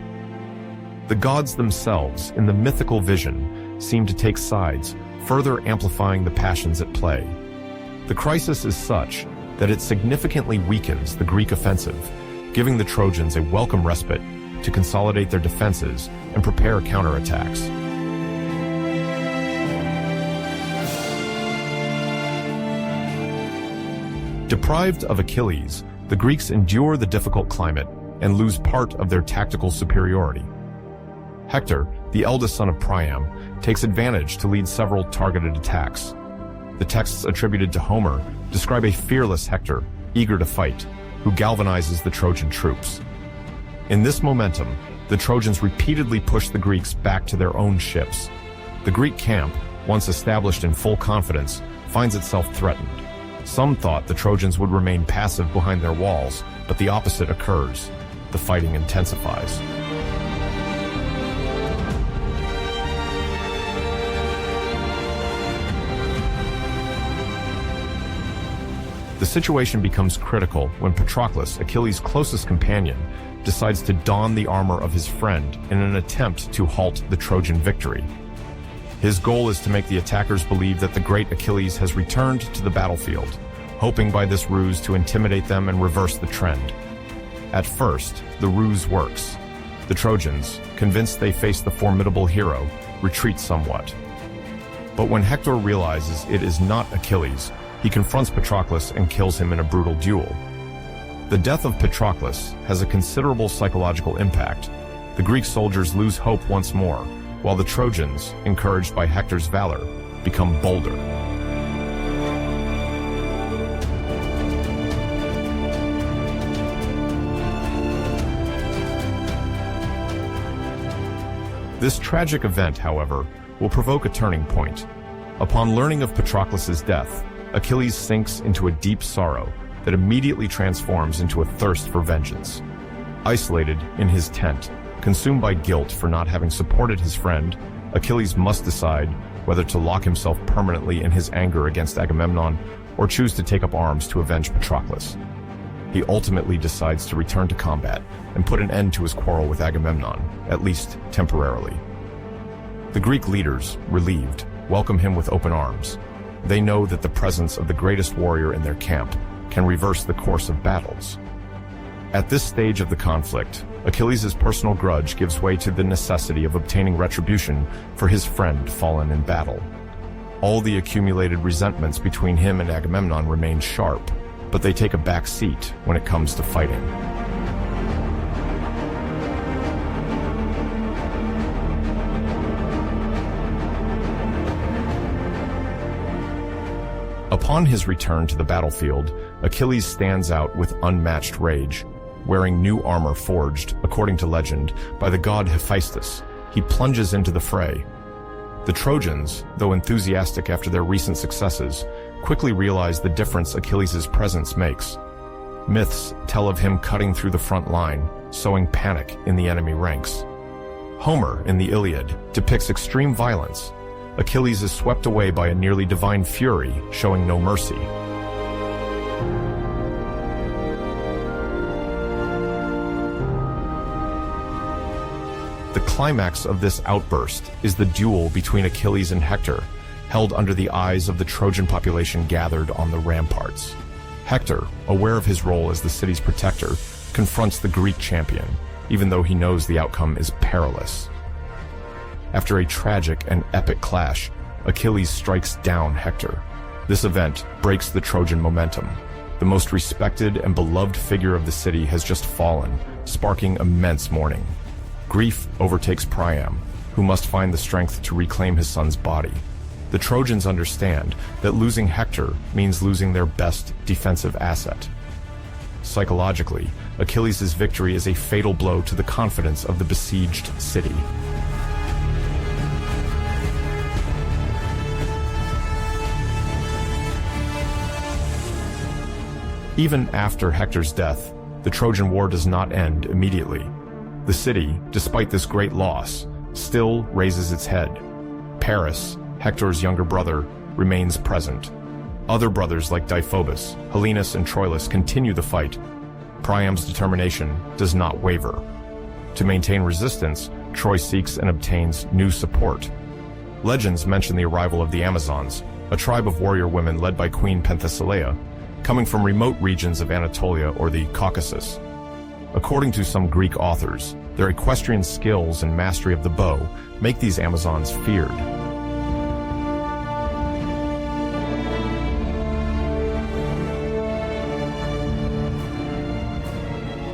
The gods themselves, in the mythical vision, seem to take sides, further amplifying the passions at play. The crisis is such that it significantly weakens the Greek offensive, giving the Trojans a welcome respite to consolidate their defenses and prepare counterattacks. Deprived of Achilles, the Greeks endure the difficult climate and lose part of their tactical superiority. Hector, the eldest son of Priam, takes advantage to lead several targeted attacks. The texts attributed to Homer describe a fearless Hector, eager to fight, who galvanizes the Trojan troops. In this momentum, the Trojans repeatedly push the Greeks back to their own ships. The Greek camp, once established in full confidence, finds itself threatened. Some thought the Trojans would remain passive behind their walls, but the opposite occurs. The fighting intensifies. The situation becomes critical when Patroclus, Achilles' closest companion, decides to don the armor of his friend in an attempt to halt the Trojan victory. His goal is to make the attackers believe that the great Achilles has returned to the battlefield, hoping by this ruse to intimidate them and reverse the trend. At first, the ruse works. The Trojans, convinced they face the formidable hero, retreat somewhat. But when Hector realizes it is not Achilles, he confronts Patroclus and kills him in a brutal duel. The death of Patroclus has a considerable psychological impact. The Greek soldiers lose hope once more, while the Trojans, encouraged by Hector's valor, become bolder. This tragic event, however, will provoke a turning point. Upon learning of Patroclus's death, Achilles sinks into a deep sorrow that immediately transforms into a thirst for vengeance. Isolated in his tent, consumed by guilt for not having supported his friend, Achilles must decide whether to lock himself permanently in his anger against Agamemnon or choose to take up arms to avenge Patroclus. He ultimately decides to return to combat and put an end to his quarrel with Agamemnon, at least temporarily. The Greek leaders, relieved, welcome him with open arms. They know that the presence of the greatest warrior in their camp can reverse the course of battles. At this stage of the conflict, Achilles' personal grudge gives way to the necessity of obtaining retribution for his friend fallen in battle. All the accumulated resentments between him and Agamemnon remain sharp, but they take a back seat when it comes to fighting. Upon his return to the battlefield, Achilles stands out with unmatched rage. Wearing new armor forged, according to legend, by the god Hephaestus, he plunges into the fray. The Trojans, though enthusiastic after their recent successes, quickly realize the difference Achilles' presence makes. Myths tell of him cutting through the front line, sowing panic in the enemy ranks. Homer, in the Iliad, depicts extreme violence. Achilles is swept away by a nearly divine fury, showing no mercy. The climax of this outburst is the duel between Achilles and Hector, held under the eyes of the Trojan population gathered on the ramparts. Hector, aware of his role as the city's protector, confronts the Greek champion, even though he knows the outcome is perilous. After a tragic and epic clash, Achilles strikes down Hector. This event breaks the Trojan momentum. The most respected and beloved figure of the city has just fallen, sparking immense mourning. Grief overtakes Priam, who must find the strength to reclaim his son's body. The Trojans understand that losing Hector means losing their best defensive asset. Psychologically, Achilles' victory is a fatal blow to the confidence of the besieged city. Even after Hector's death, the Trojan War does not end immediately. The city, despite this great loss, still raises its head. Paris, Hector's younger brother, remains present. Other brothers like Deiphobus, Helenus, and Troilus continue the fight. Priam's determination does not waver. To maintain resistance, Troy seeks and obtains new support. Legends mention the arrival of the Amazons, a tribe of warrior women led by Queen Penthesilea, coming from remote regions of Anatolia or the Caucasus. According to some Greek authors, their equestrian skills and mastery of the bow make these Amazons feared.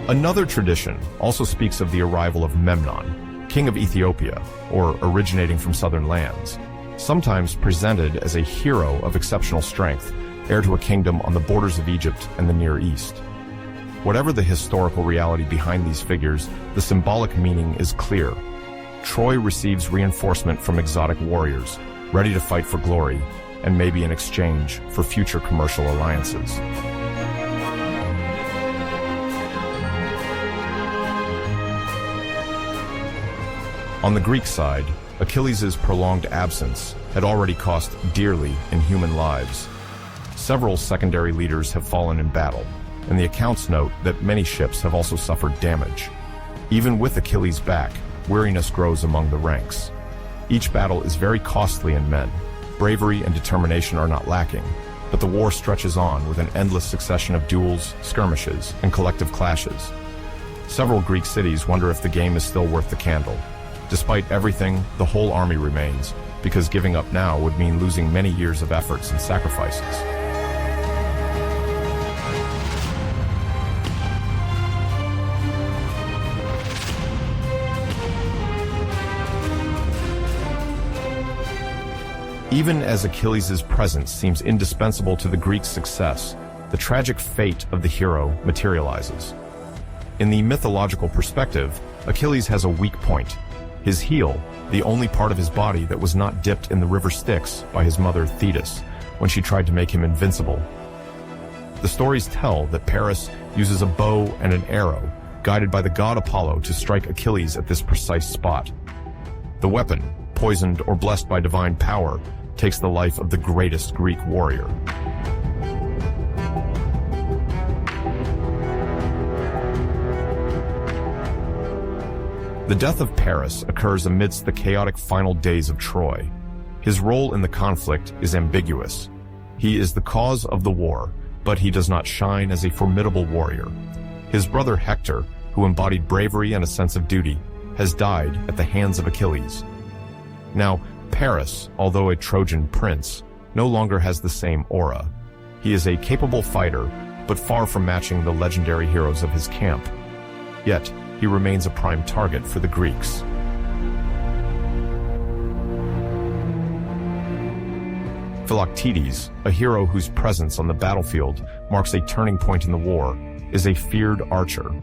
Another tradition also speaks of the arrival of Memnon, king of Ethiopia, or originating from southern lands. sometimes presented as a hero of exceptional strength, heir to a kingdom on the borders of Egypt and the Near East. Whatever the historical reality behind these figures, the symbolic meaning is clear. Troy receives reinforcement from exotic warriors, ready to fight for glory, and maybe in exchange for future commercial alliances. On the Greek side, Achilles' prolonged absence had already cost dearly in human lives. Several secondary leaders have fallen in battle, and the accounts note that many ships have also suffered damage. Even with Achilles back, weariness grows among the ranks. Each battle is very costly in men. Bravery and determination are not lacking, but the war stretches on with an endless succession of duels, skirmishes, and collective clashes. Several Greek cities wonder if the game is still worth the candle. Despite everything, the whole army remains, because giving up now would mean losing many years of efforts and sacrifices. Even as Achilles' presence seems indispensable to the Greeks' success, the tragic fate of the hero materializes. In the mythological perspective, Achilles has a weak point. His heel, the only part of his body that was not dipped in the river Styx by his mother Thetis when she tried to make him invincible. The stories tell that Paris uses a bow and an arrow, guided by the god Apollo, to strike Achilles at this precise spot. The weapon, poisoned or blessed by divine power, takes the life of the greatest Greek warrior. The death of Paris occurs amidst the chaotic final days of Troy. His role in the conflict is ambiguous. He is the cause of the war, but he does not shine as a formidable warrior. His brother Hector, who embodied bravery and a sense of duty, has died at the hands of Achilles. Now, Paris, although a Trojan prince, no longer has the same aura. He is a capable fighter, but far from matching the legendary heroes of his camp. Yet, he remains a prime target for the Greeks. Philoctetes, a hero whose presence on the battlefield marks a turning point in the war, is a feared archer.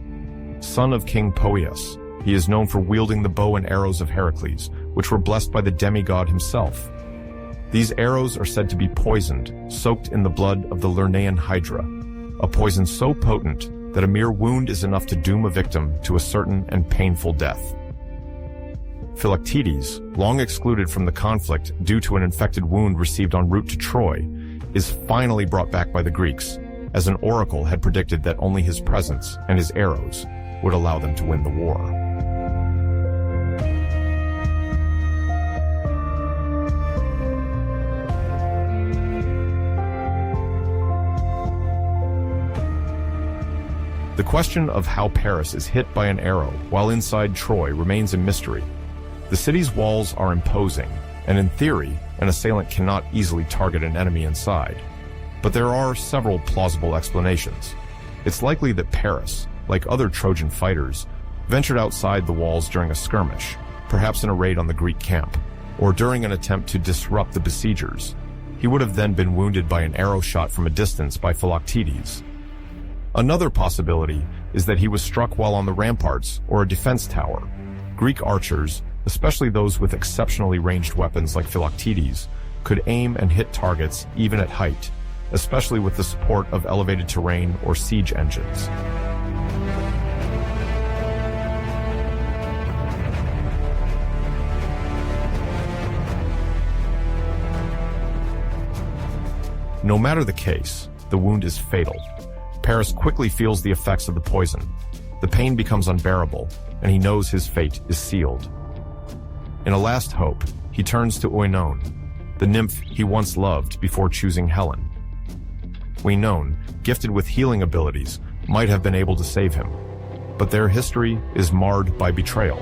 Son of King Poeas, he is known for wielding the bow and arrows of Heracles, which were blessed by the demigod himself. These arrows are said to be poisoned, soaked in the blood of the Lernaean Hydra, a poison so potent that a mere wound is enough to doom a victim to a certain and painful death. Philoctetes, long excluded from the conflict due to an infected wound received en route to Troy, is finally brought back by the Greeks, as an oracle had predicted that only his presence and his arrows would allow them to win the war. The question of how Paris is hit by an arrow while inside Troy remains a mystery. The city's walls are imposing, and in theory, an assailant cannot easily target an enemy inside. But there are several plausible explanations. It's likely that Paris, like other Trojan fighters, ventured outside the walls during a skirmish, perhaps in a raid on the Greek camp, or during an attempt to disrupt the besiegers. He would have then been wounded by an arrow shot from a distance by Philoctetes. Another possibility is that he was struck while on the ramparts or a defense tower. Greek archers, especially those with exceptionally ranged weapons like Philoctetes, could aim and hit targets even at height, especially with the support of elevated terrain or siege engines. No matter the case, the wound is fatal. Paris quickly feels the effects of the poison. The pain becomes unbearable, and he knows his fate is sealed. In a last hope, he turns to Oenon, the nymph he once loved before choosing Helen. Oenon, gifted with healing abilities, might have been able to save him, but their history is marred by betrayal.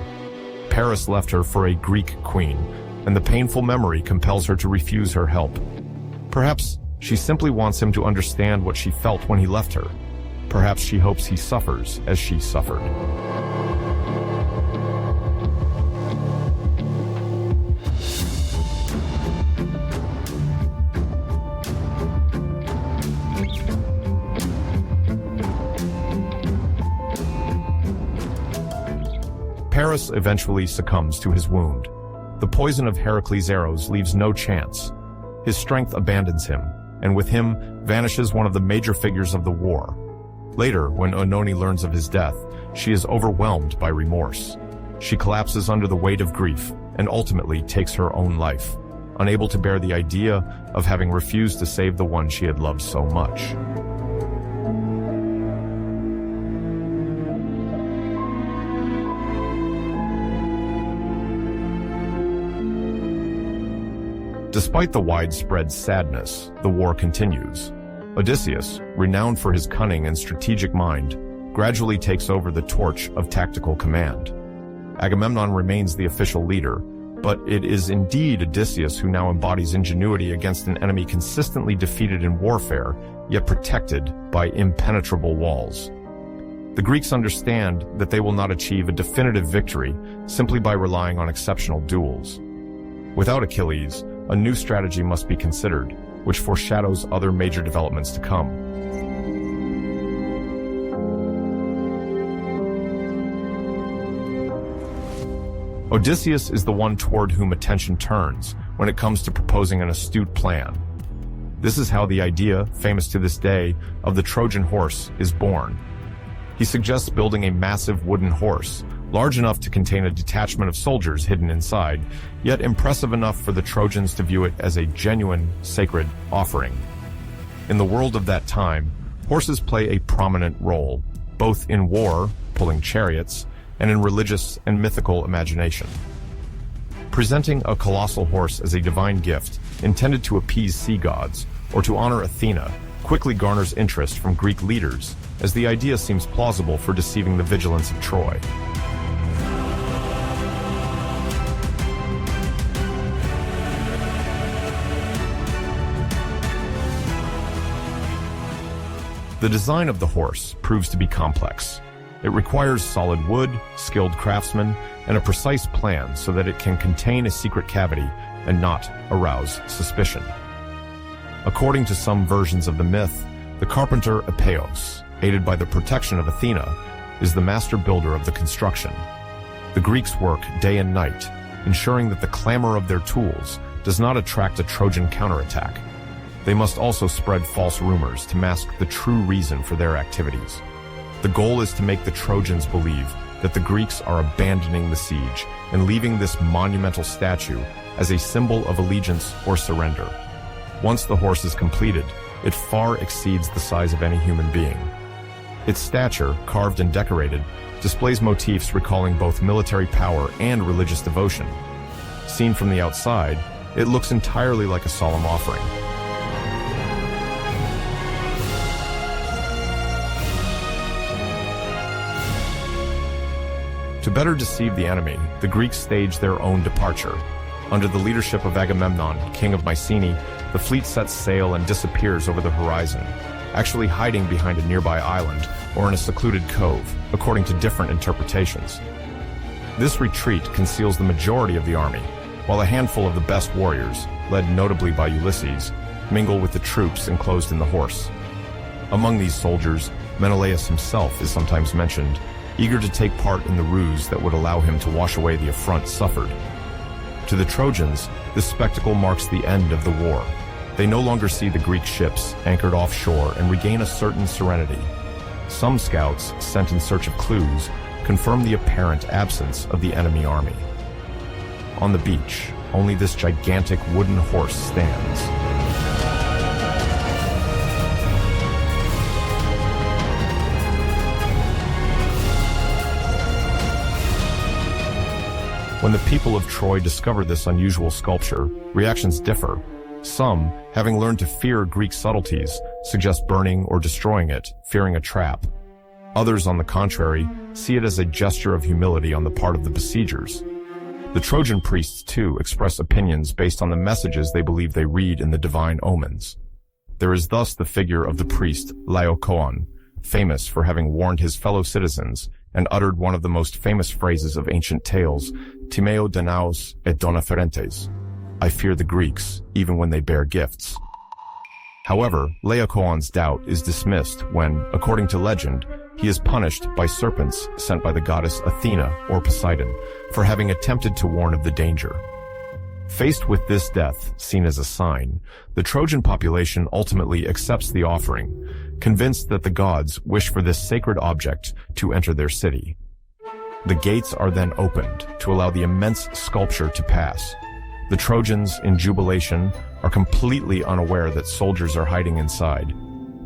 Paris left her for a Greek queen, and the painful memory compels her to refuse her help. Perhaps she simply wants him to understand what she felt when he left her. Perhaps she hopes he suffers as she suffered. Paris eventually succumbs to his wound. The poison of Heracles' arrows leaves no chance. His strength abandons him, and with him vanishes one of the major figures of the war. Later, when Oenone learns of his death, she is overwhelmed by remorse. She collapses under the weight of grief and ultimately takes her own life, unable to bear the idea of having refused to save the one she had loved so much. Despite the widespread sadness, the war continues. Odysseus, renowned for his cunning and strategic mind, gradually takes over the torch of tactical command. Agamemnon remains the official leader, but it is indeed Odysseus who now embodies ingenuity against an enemy consistently defeated in warfare, yet protected by impenetrable walls. The Greeks understand that they will not achieve a definitive victory simply by relying on exceptional duels. Without Achilles, a new strategy must be considered, which foreshadows other major developments to come. Odysseus is the one toward whom attention turns when it comes to proposing an astute plan. This is how the idea, famous to this day, of the Trojan horse is born. He suggests building a massive wooden horse, large enough to contain a detachment of soldiers hidden inside, yet impressive enough for the Trojans to view it as a genuine, sacred offering. In the world of that time, horses play a prominent role, both in war, pulling chariots, and in religious and mythical imagination. Presenting a colossal horse as a divine gift intended to appease sea gods or to honor Athena quickly garners interest from Greek leaders, as the idea seems plausible for deceiving the vigilance of Troy. The design of the horse proves to be complex. It requires solid wood, skilled craftsmen, and a precise plan so that it can contain a secret cavity and not arouse suspicion. According to some versions of the myth, the carpenter Epeos, aided by the protection of Athena, is the master builder of the construction. The Greeks work day and night, ensuring that the clamor of their tools does not attract a Trojan counterattack. They must also spread false rumors to mask the true reason for their activities. The goal is to make the Trojans believe that the Greeks are abandoning the siege and leaving this monumental statue as a symbol of allegiance or surrender. Once the horse is completed, it far exceeds the size of any human being. Its stature, carved and decorated, displays motifs recalling both military power and religious devotion. Seen from the outside, it looks entirely like a solemn offering. To better deceive the enemy, the Greeks staged their own departure. Under the leadership of Agamemnon, king of Mycenae, the fleet sets sail and disappears over the horizon, actually hiding behind a nearby island or in a secluded cove, according to different interpretations. This retreat conceals the majority of the army, while a handful of the best warriors, led notably by Ulysses, mingle with the troops enclosed in the horse. Among these soldiers, Menelaus himself is sometimes mentioned, eager to take part in the ruse that would allow him to wash away the affront suffered. To the Trojans, this spectacle marks the end of the war. They no longer see the Greek ships anchored offshore and regain a certain serenity. Some scouts, sent in search of clues, confirm the apparent absence of the enemy army. On the beach, only this gigantic wooden horse stands. When the people of Troy discover this unusual sculpture, reactions differ. Some, having learned to fear Greek subtleties, suggest burning or destroying it, fearing a trap. Others, on the contrary, see it as a gesture of humility on the part of the besiegers. The Trojan priests, too, express opinions based on the messages they believe they read in the divine omens. There is thus the figure of the priest Laocoon, famous for having warned his fellow citizens and uttered one of the most famous phrases of ancient tales, Timeo Danaos et dona ferentes. I fear the Greeks, even when they bear gifts. However, Laocoon's doubt is dismissed when, according to legend, he is punished by serpents sent by the goddess Athena or Poseidon for having attempted to warn of the danger. Faced with this death, seen as a sign, the Trojan population ultimately accepts the offering, convinced that the gods wish for this sacred object to enter their city. The gates are then opened to allow the immense sculpture to pass. The Trojans, in jubilation, are completely unaware that soldiers are hiding inside.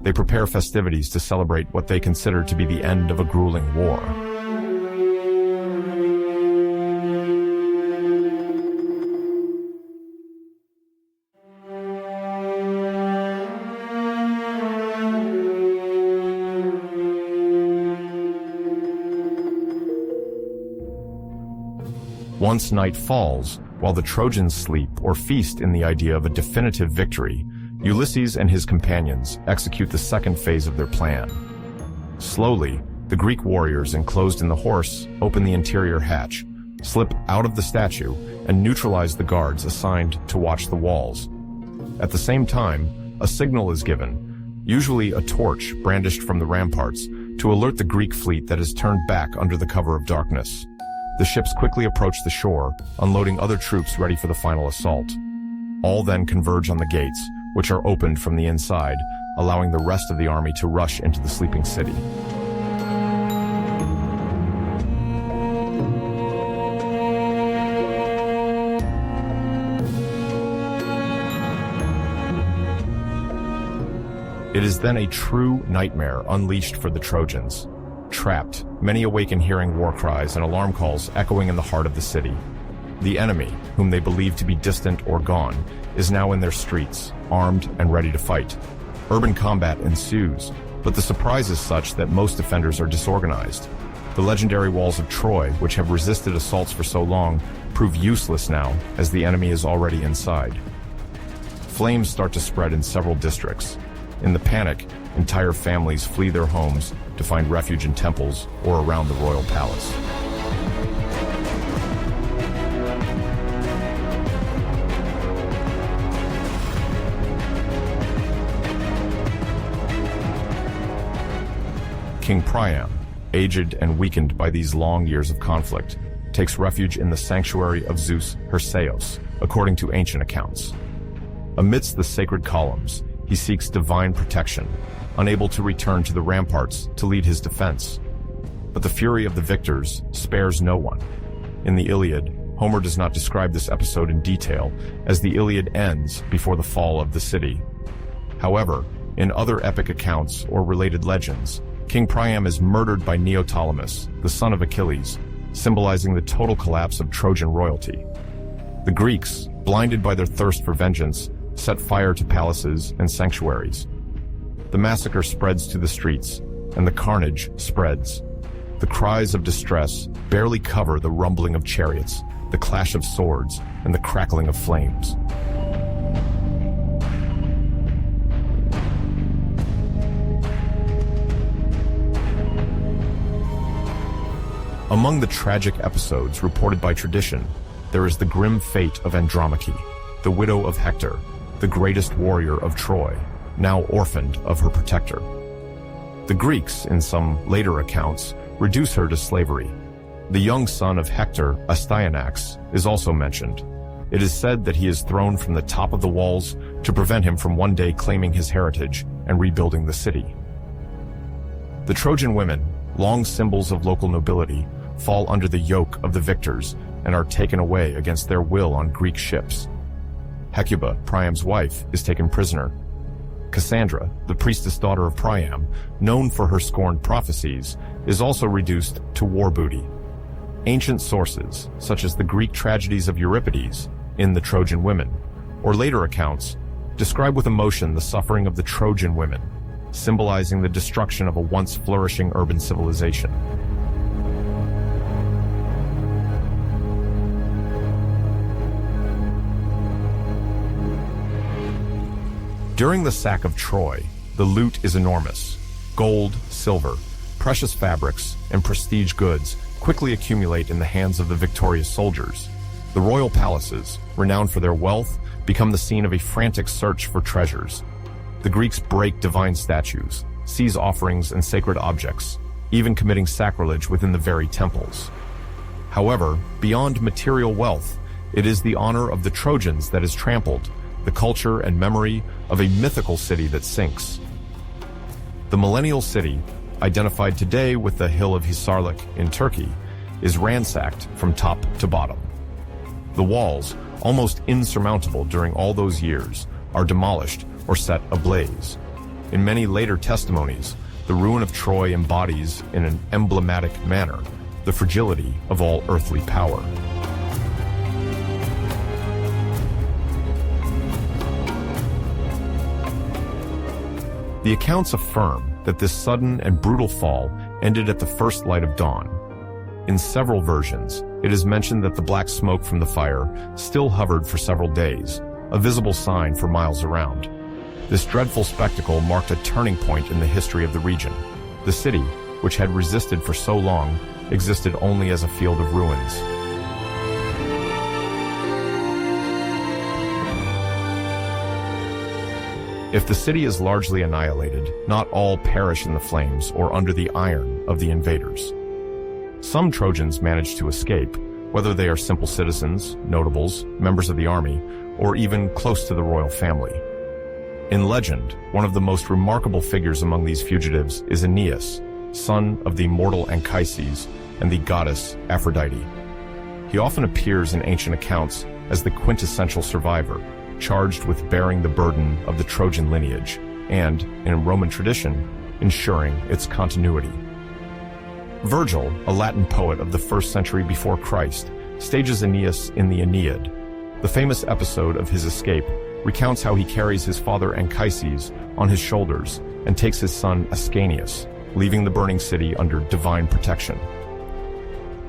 They prepare festivities to celebrate what they consider to be the end of a grueling war. Once night falls, while the Trojans sleep or feast in the idea of a definitive victory, Ulysses and his companions execute the second phase of their plan. Slowly, the Greek warriors enclosed in the horse open the interior hatch, slip out of the statue, and neutralize the guards assigned to watch the walls. At the same time, a signal is given, usually a torch brandished from the ramparts, to alert the Greek fleet that is turned back under the cover of darkness. The ships quickly approach the shore, unloading other troops ready for the final assault. All then converge on the gates, which are opened from the inside, allowing the rest of the army to rush into the sleeping city. It is then a true nightmare unleashed for the Trojans. Trapped, many awaken hearing war cries and alarm calls echoing in the heart of the city. The enemy, whom they believe to be distant or gone, is now in their streets, armed and ready to fight. Urban combat ensues, but the surprise is such that most defenders are disorganized. The legendary walls of Troy, which have resisted assaults for so long, prove useless now, as the enemy is already inside. Flames start to spread in several districts. In the panic, entire families flee their homes to find refuge in temples or around the royal palace. King Priam, aged and weakened by these long years of conflict, takes refuge in the sanctuary of Zeus Herseos, according to ancient accounts. Amidst the sacred columns, he seeks divine protection, unable to return to the ramparts to lead his defense. But the fury of the victors spares no one. In the Iliad, Homer does not describe this episode in detail, as the Iliad ends before the fall of the city. However, in other epic accounts or related legends, King Priam is murdered by Neoptolemus, the son of Achilles, symbolizing the total collapse of Trojan royalty. The Greeks, blinded by their thirst for vengeance, set fire to palaces and sanctuaries. The massacre spreads to the streets, and the carnage spreads. The cries of distress barely cover the rumbling of chariots, the clash of swords, and the crackling of flames. Among the tragic episodes reported by tradition, there is the grim fate of Andromache, the widow of Hector, the greatest warrior of Troy, now orphaned of her protector. The Greeks, in some later accounts, reduce her to slavery. The young son of Hector, Astyanax, is also mentioned. It is said that he is thrown from the top of the walls to prevent him from one day claiming his heritage and rebuilding the city. The Trojan women, long symbols of local nobility, fall under the yoke of the victors and are taken away against their will on Greek ships. Hecuba, Priam's wife, is taken prisoner. Cassandra, the priestess daughter of Priam, known for her scorned prophecies, is also reduced to war booty. Ancient sources, such as the Greek tragedies of Euripides, in The Trojan Women, or later accounts, describe with emotion the suffering of the Trojan women, symbolizing the destruction of a once flourishing urban civilization. During the sack of Troy, the loot is enormous. Gold, silver, precious fabrics, and prestige goods quickly accumulate in the hands of the victorious soldiers. The royal palaces, renowned for their wealth, become the scene of a frantic search for treasures. The Greeks break divine statues, seize offerings and sacred objects, even committing sacrilege within the very temples. However, beyond material wealth, it is the honor of the Trojans that is trampled, the culture and memory of a mythical city that sinks. The millennial city, identified today with the hill of Hisarlik in Turkey, is ransacked from top to bottom. The walls, almost insurmountable during all those years, are demolished or set ablaze. In many later testimonies, the ruin of Troy embodies, in an emblematic manner, the fragility of all earthly power. The accounts affirm that this sudden and brutal fall ended at the first light of dawn. In several versions, it is mentioned that the black smoke from the fire still hovered for several days, a visible sign for miles around. This dreadful spectacle marked a turning point in the history of the region. The city, which had resisted for so long, existed only as a field of ruins. If the city is largely annihilated, not all perish in the flames or under the iron of the invaders. Some Trojans manage to escape, whether they are simple citizens, notables, members of the army, or even close to the royal family. In legend, one of the most remarkable figures among these fugitives is Aeneas, son of the immortal Anchises and the goddess Aphrodite. He often appears in ancient accounts as the quintessential survivor, charged with bearing the burden of the Trojan lineage and, in Roman tradition, ensuring its continuity. Virgil, a Latin poet of the 1st century before Christ, stages Aeneas in the Aeneid. The famous episode of his escape recounts how he carries his father Anchises on his shoulders and takes his son Ascanius, leaving the burning city under divine protection.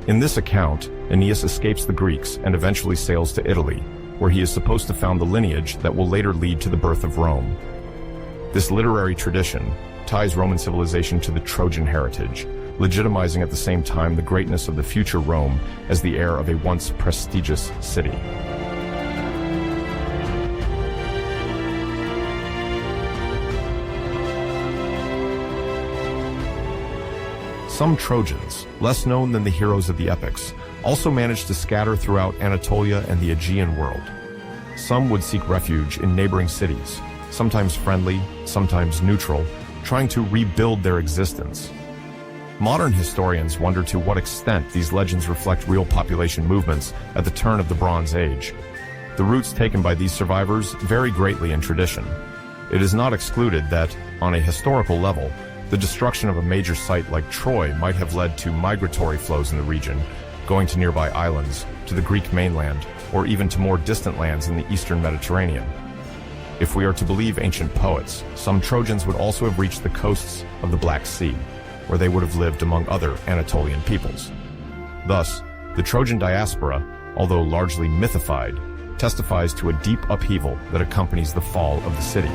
In this account, Aeneas escapes the Greeks and eventually sails to Italy, where he is supposed to found the lineage that will later lead to the birth of Rome. This literary tradition ties Roman civilization to the Trojan heritage, legitimizing at the same time the greatness of the future Rome as the heir of a once prestigious city. Some Trojans, less known than the heroes of the epics, also managed to scatter throughout Anatolia and the Aegean world. Some would seek refuge in neighboring cities, sometimes friendly, sometimes neutral, trying to rebuild their existence. Modern historians wonder to what extent these legends reflect real population movements at the turn of the Bronze Age. The routes taken by these survivors vary greatly in tradition. It is not excluded that, on a historical level, the destruction of a major site like Troy might have led to migratory flows in the region, going to nearby islands, to the Greek mainland, or even to more distant lands in the eastern Mediterranean. If we are to believe ancient poets, some Trojans would also have reached the coasts of the Black Sea, where they would have lived among other Anatolian peoples. Thus, the Trojan diaspora, although largely mythified, testifies to a deep upheaval that accompanies the fall of the city.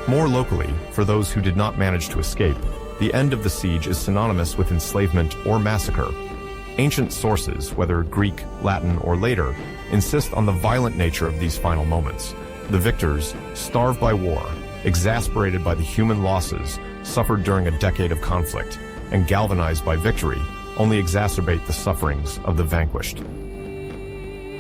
More locally, for those who did not manage to escape, the end of the siege is synonymous with enslavement or massacre. Ancient sources, whether Greek, Latin, or later, insist on the violent nature of these final moments. The victors, starved by war, exasperated by the human losses suffered during a decade of conflict, and galvanized by victory, only exacerbate the sufferings of the vanquished.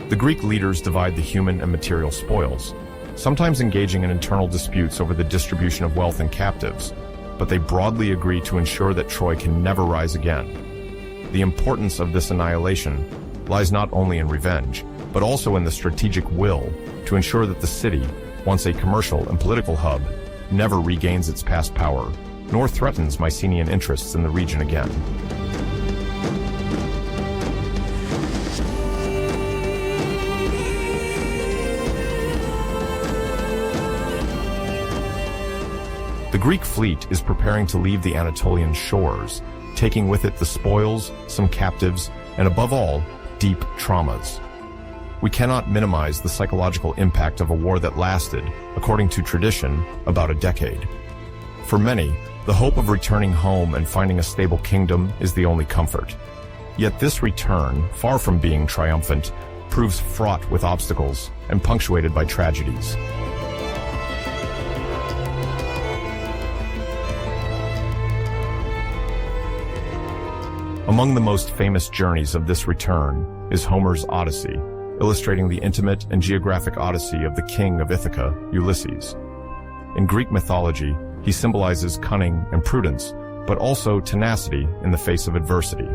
The Greek leaders divide the human and material spoils, sometimes engaging in internal disputes over the distribution of wealth and captives, but they broadly agree to ensure that Troy can never rise again. The importance of this annihilation lies not only in revenge, but also in the strategic will to ensure that the city, once a commercial and political hub, never regains its past power, nor threatens Mycenaean interests in the region again. The Greek fleet is preparing to leave the Anatolian shores, taking with it the spoils, some captives, and above all, deep traumas. We cannot minimize the psychological impact of a war that lasted, according to tradition, about a decade. For many, The hope of returning home and finding a stable kingdom is the only comfort. Yet this return, far from being triumphant, proves fraught with obstacles and punctuated by tragedies. Among the most famous journeys of this return is Homer's Odyssey, illustrating the intimate and geographic odyssey of the king of Ithaca, Ulysses. In Greek mythology, he symbolizes cunning and prudence, but also tenacity in the face of adversity.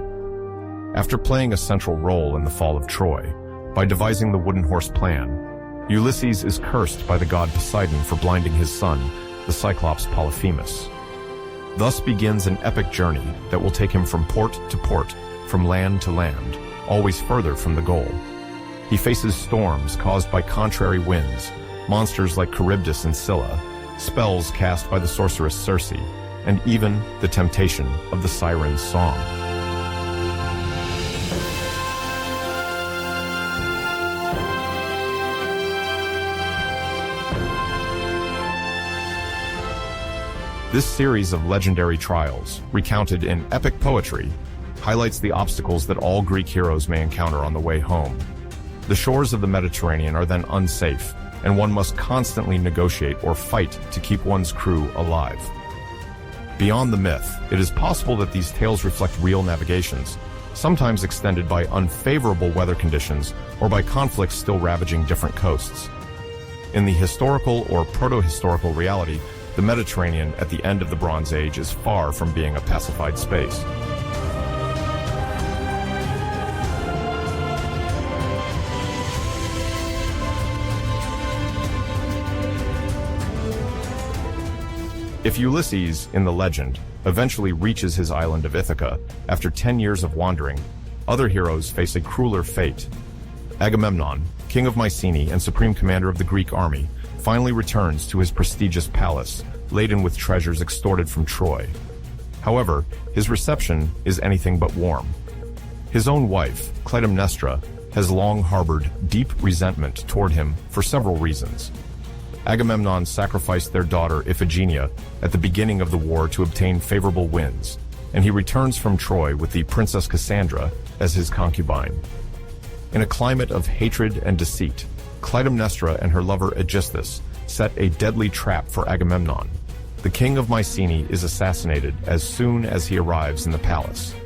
After playing a central role in the fall of Troy, by devising the wooden horse plan, Ulysses is cursed by the god Poseidon for blinding his son, the Cyclops Polyphemus. Thus begins an epic journey that will take him from port to port, from land to land, always further from the goal. He faces storms caused by contrary winds, monsters like Charybdis and Scylla, spells cast by the sorceress Circe, and even the temptation of the siren's song. This series of legendary trials, recounted in epic poetry, highlights the obstacles that all Greek heroes may encounter on the way home. The shores of the Mediterranean are then unsafe, and one must constantly negotiate or fight to keep one's crew alive. Beyond the myth, it is possible that these tales reflect real navigations, sometimes extended by unfavorable weather conditions or by conflicts still ravaging different coasts. In the historical or proto-historical reality, the Mediterranean at the end of the Bronze Age is far from being a pacified space. If Ulysses, in the legend, eventually reaches his island of Ithaca after 10 years of wandering, other heroes face a crueler fate. Agamemnon, king of Mycenae and supreme commander of the Greek army, finally returns to his prestigious palace, laden with treasures extorted from Troy. However, his reception is anything but warm. His own wife, Clytemnestra, has long harbored deep resentment toward him for several reasons. Agamemnon sacrificed their daughter Iphigenia at the beginning of the war to obtain favorable winds, and he returns from Troy with the Princess Cassandra as his concubine. In a climate of hatred and deceit, Clytemnestra and her lover Aegisthus set a deadly trap for Agamemnon. The king of Mycenae is assassinated as soon as he arrives in the palace.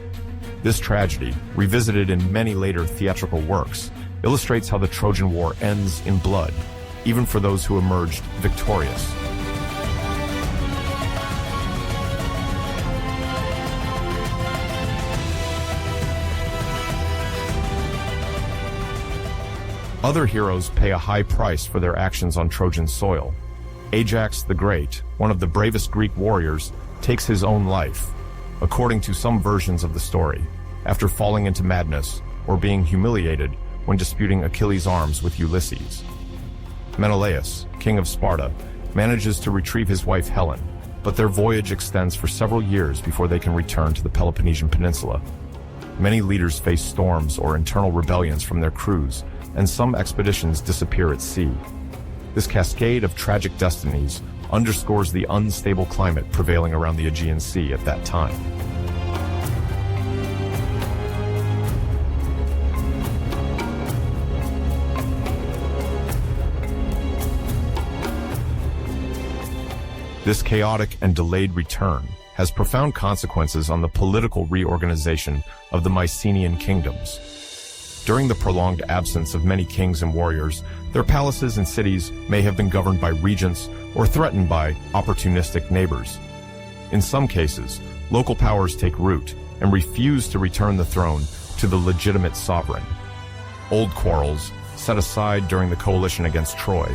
This tragedy, revisited in many later theatrical works, illustrates how the Trojan War ends in blood, even for those who emerged victorious. Other heroes pay a high price for their actions on Trojan soil. Ajax the Great, one of the bravest Greek warriors, takes his own life, according to some versions of the story, after falling into madness or being humiliated when disputing Achilles' arms with Ulysses. Menelaus, king of Sparta, manages to retrieve his wife Helen, but their voyage extends for several years before they can return to the Peloponnesian Peninsula. Many leaders face storms or internal rebellions from their crews, and some expeditions disappear at sea. This cascade of tragic destinies underscores the unstable climate prevailing around the Aegean Sea at that time. This chaotic and delayed return has profound consequences on the political reorganization of the Mycenaean kingdoms. During the prolonged absence of many kings and warriors, their palaces and cities may have been governed by regents or threatened by opportunistic neighbors. In some cases, local powers take root and refuse to return the throne to the legitimate sovereign. Old quarrels, set aside during the coalition against Troy,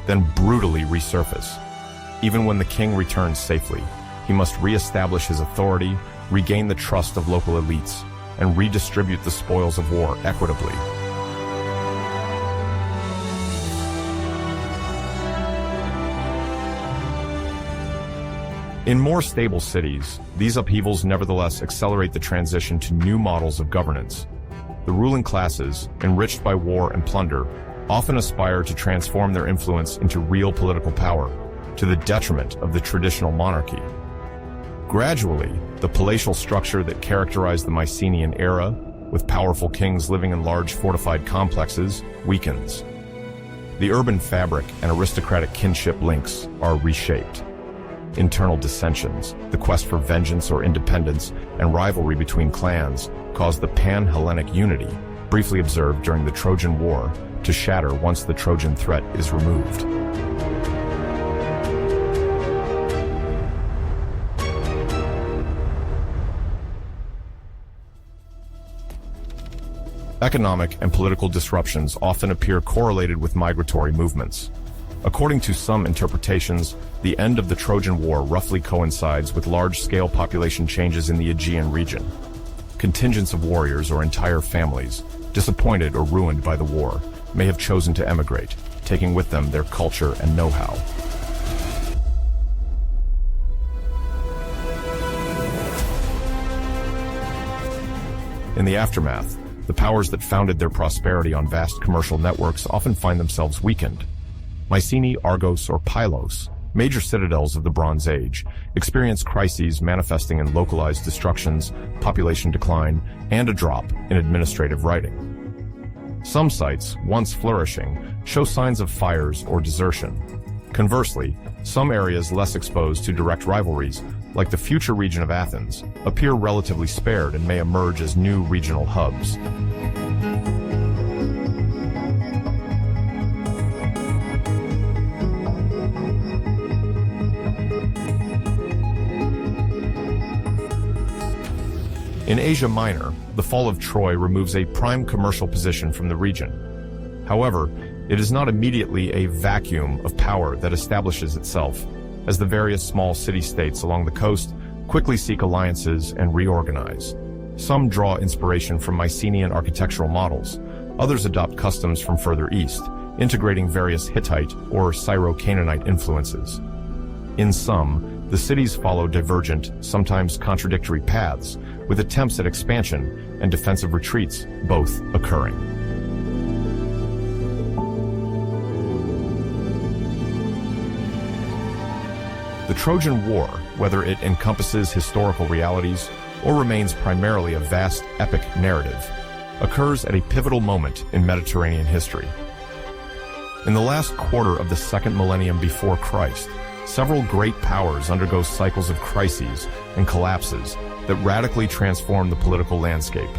then brutally resurface. Even when the king returns safely, he must re-establish his authority, regain the trust of local elites, and redistribute the spoils of war equitably. In more stable cities, these upheavals nevertheless accelerate the transition to new models of governance. The ruling classes, enriched by war and plunder, often aspire to transform their influence into real political power, to the detriment of the traditional monarchy. Gradually, the palatial structure that characterized the Mycenaean era, with powerful kings living in large fortified complexes, weakens. The urban fabric and aristocratic kinship links are reshaped. Internal dissensions, the quest for vengeance or independence, and rivalry between clans cause the pan-Hellenic unity, briefly observed during the Trojan War, to shatter once the Trojan threat is removed. Economic and political disruptions often appear correlated with migratory movements. According to some interpretations, the end of the Trojan War roughly coincides with large-scale population changes in the Aegean region. Contingents of warriors or entire families, disappointed or ruined by the war, may have chosen to emigrate, taking with them their culture and know-how. In the aftermath, the powers that founded their prosperity on vast commercial networks often find themselves weakened. Mycenae, Argos, or Pylos, major citadels of the Bronze Age, experience crises manifesting in localized destructions, population decline, and a drop in administrative writing. Some sites, once flourishing, show signs of fires or desertion. Conversely, some areas less exposed to direct rivalries, like the future region of Athens, appear relatively spared and may emerge as new regional hubs. In Asia Minor, the fall of Troy removes a prime commercial position from the region. However, it is not immediately a vacuum of power that establishes itself, as the various small city-states along the coast quickly seek alliances and reorganize. Some draw inspiration from Mycenaean architectural models, others adopt customs from further east, integrating various Hittite or Syro-Canaanite influences. In sum, the cities follow divergent, sometimes contradictory paths, with attempts at expansion and defensive retreats both occurring. The Trojan War, whether it encompasses historical realities or remains primarily a vast epic narrative, occurs at a pivotal moment in Mediterranean history. In the last quarter of the second millennium before Christ, several great powers undergo cycles of crises and collapses that radically transform the political landscape.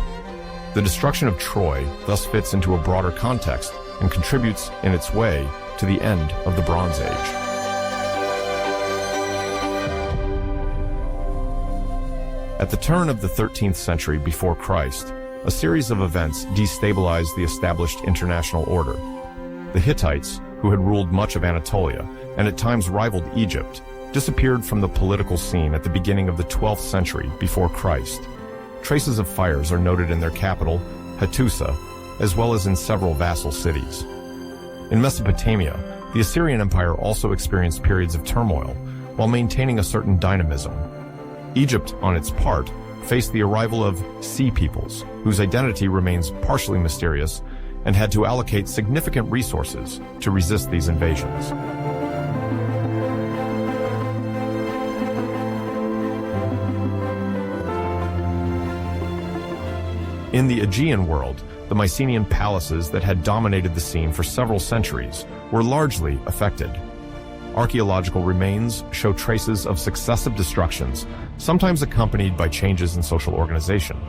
The destruction of Troy thus fits into a broader context and contributes in its way to the end of the Bronze Age. At the turn of the 13th century before Christ, a series of events destabilized the established international order. The Hittites, who had ruled much of Anatolia and at times rivaled Egypt, disappeared from the political scene at the beginning of the 12th century before Christ. Traces of fires are noted in their capital, Hattusa, as well as in several vassal cities. In Mesopotamia, the Assyrian Empire also experienced periods of turmoil, while maintaining a certain dynamism. Egypt, on its part, faced the arrival of sea peoples, whose identity remains partially mysterious, and had to allocate significant resources to resist these invasions. In the Aegean world, the Mycenaean palaces that had dominated the scene for several centuries were largely affected. Archaeological remains show traces of successive destructions, sometimes accompanied by changes in social organization.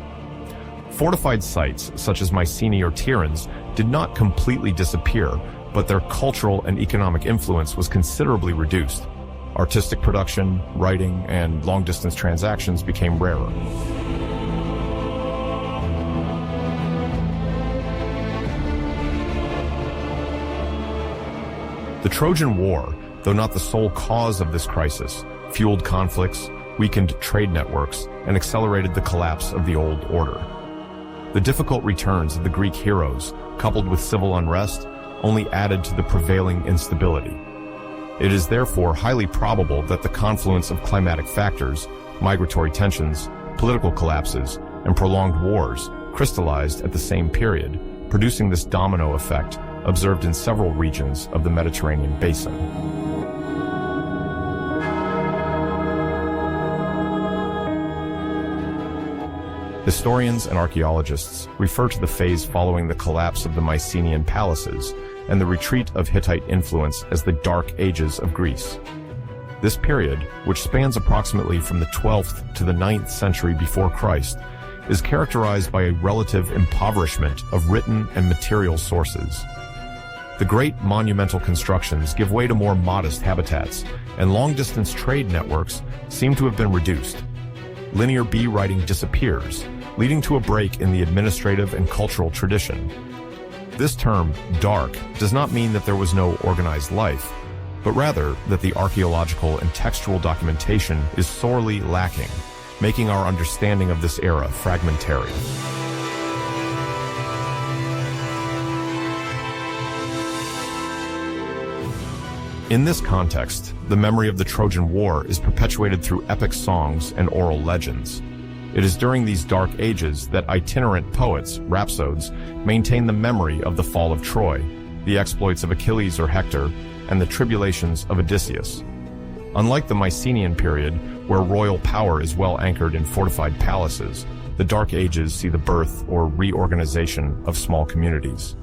Fortified sites, such as Mycenae or Tiryns, did not completely disappear, but their cultural and economic influence was considerably reduced. Artistic production, writing, and long-distance transactions became rarer. The Trojan War, though not the sole cause of this crisis, fueled conflicts, weakened trade networks, and accelerated the collapse of the old order. The difficult returns of the Greek heroes, coupled with civil unrest, only added to the prevailing instability. It is therefore highly probable that the confluence of climatic factors, migratory tensions, political collapses, and prolonged wars crystallized at the same period, producing this domino effect observed in several regions of the Mediterranean basin. Historians and archaeologists refer to the phase following the collapse of the Mycenaean palaces and the retreat of Hittite influence as the Dark Ages of Greece. This period, which spans approximately from the 12th to the 9th century before Christ, is characterized by a relative impoverishment of written and material sources. The great monumental constructions give way to more modest habitats, and long-distance trade networks seem to have been reduced. Linear bee writing disappears, leading to a break in the administrative and cultural tradition. This term, dark, does not mean that there was no organized life, but rather that the archaeological and textual documentation is sorely lacking, making our understanding of this era fragmentary. In this context, the memory of the Trojan War is perpetuated through epic songs and oral legends. It is during these dark ages that itinerant poets, rhapsodes, maintain the memory of the fall of Troy, the exploits of Achilles or Hector, and the tribulations of Odysseus. Unlike the Mycenaean period, where royal power is well anchored in fortified palaces, the Dark Ages see the birth or reorganization of small communities.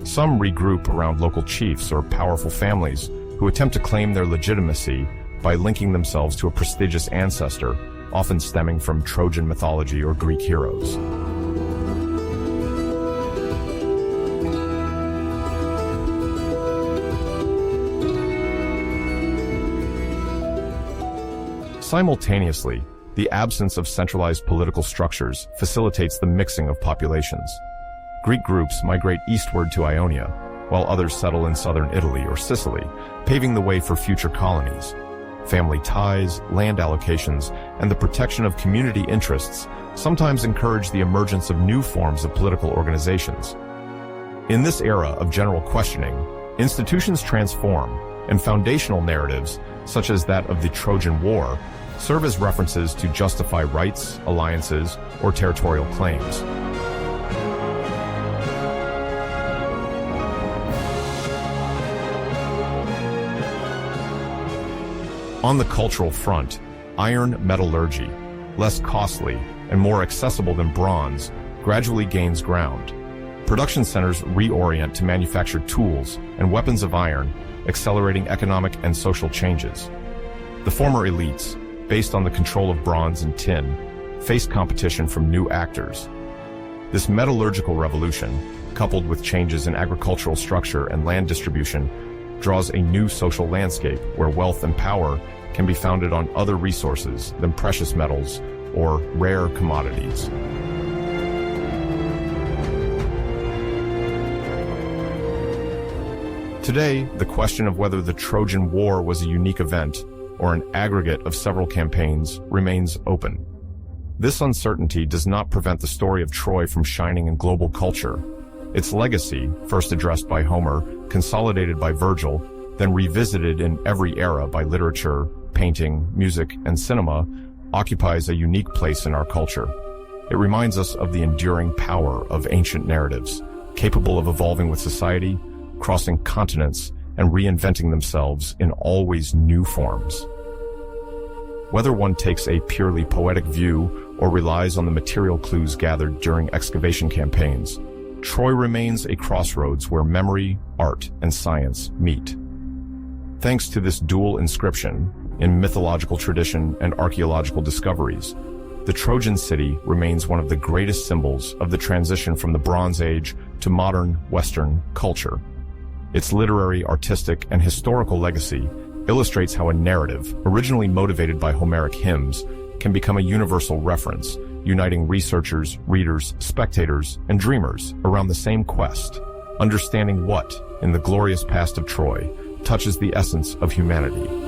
Some regroup around local chiefs or powerful families who attempt to claim their legitimacy by linking themselves to a prestigious ancestor, often stemming from Trojan mythology or Greek heroes. Simultaneously, the absence of centralized political structures facilitates the mixing of populations. Greek groups migrate eastward to Ionia, while others settle in southern Italy or Sicily, paving the way for future colonies. Family ties, land allocations, and the protection of community interests sometimes encourage the emergence of new forms of political organizations. In this era of general questioning, institutions transform, and foundational narratives, such as that of the Trojan War, serve as references to justify rights, alliances, or territorial claims. On the cultural front, iron metallurgy, less costly and more accessible than bronze, gradually gains ground. Production centers reorient to manufacture tools and weapons of iron, accelerating economic and social changes. The former elites, based on the control of bronze and tin, face competition from new actors. This metallurgical revolution, coupled with changes in agricultural structure and land distribution, draws a new social landscape where wealth and power can be founded on other resources than precious metals or rare commodities. Today, the question of whether the Trojan War was a unique event or an aggregate of several campaigns remains open. This uncertainty does not prevent the story of Troy from shining in global culture. Its legacy, first addressed by Homer, consolidated by Virgil, then revisited in every era by literature, painting, music, and cinema, occupies a unique place in our culture. It reminds us of the enduring power of ancient narratives, capable of evolving with society, crossing continents, and reinventing themselves in always new forms. Whether one takes a purely poetic view or relies on the material clues gathered during excavation campaigns, Troy remains a crossroads where memory, art, and science meet. Thanks to this dual inscription, in mythological tradition and archaeological discoveries, the Trojan city remains one of the greatest symbols of the transition from the Bronze Age to modern Western culture. Its literary, artistic, and historical legacy illustrates how a narrative, originally motivated by Homeric hymns, can become a universal reference, uniting researchers, readers, spectators, and dreamers around the same quest, understanding what, in the glorious past of Troy, touches the essence of humanity.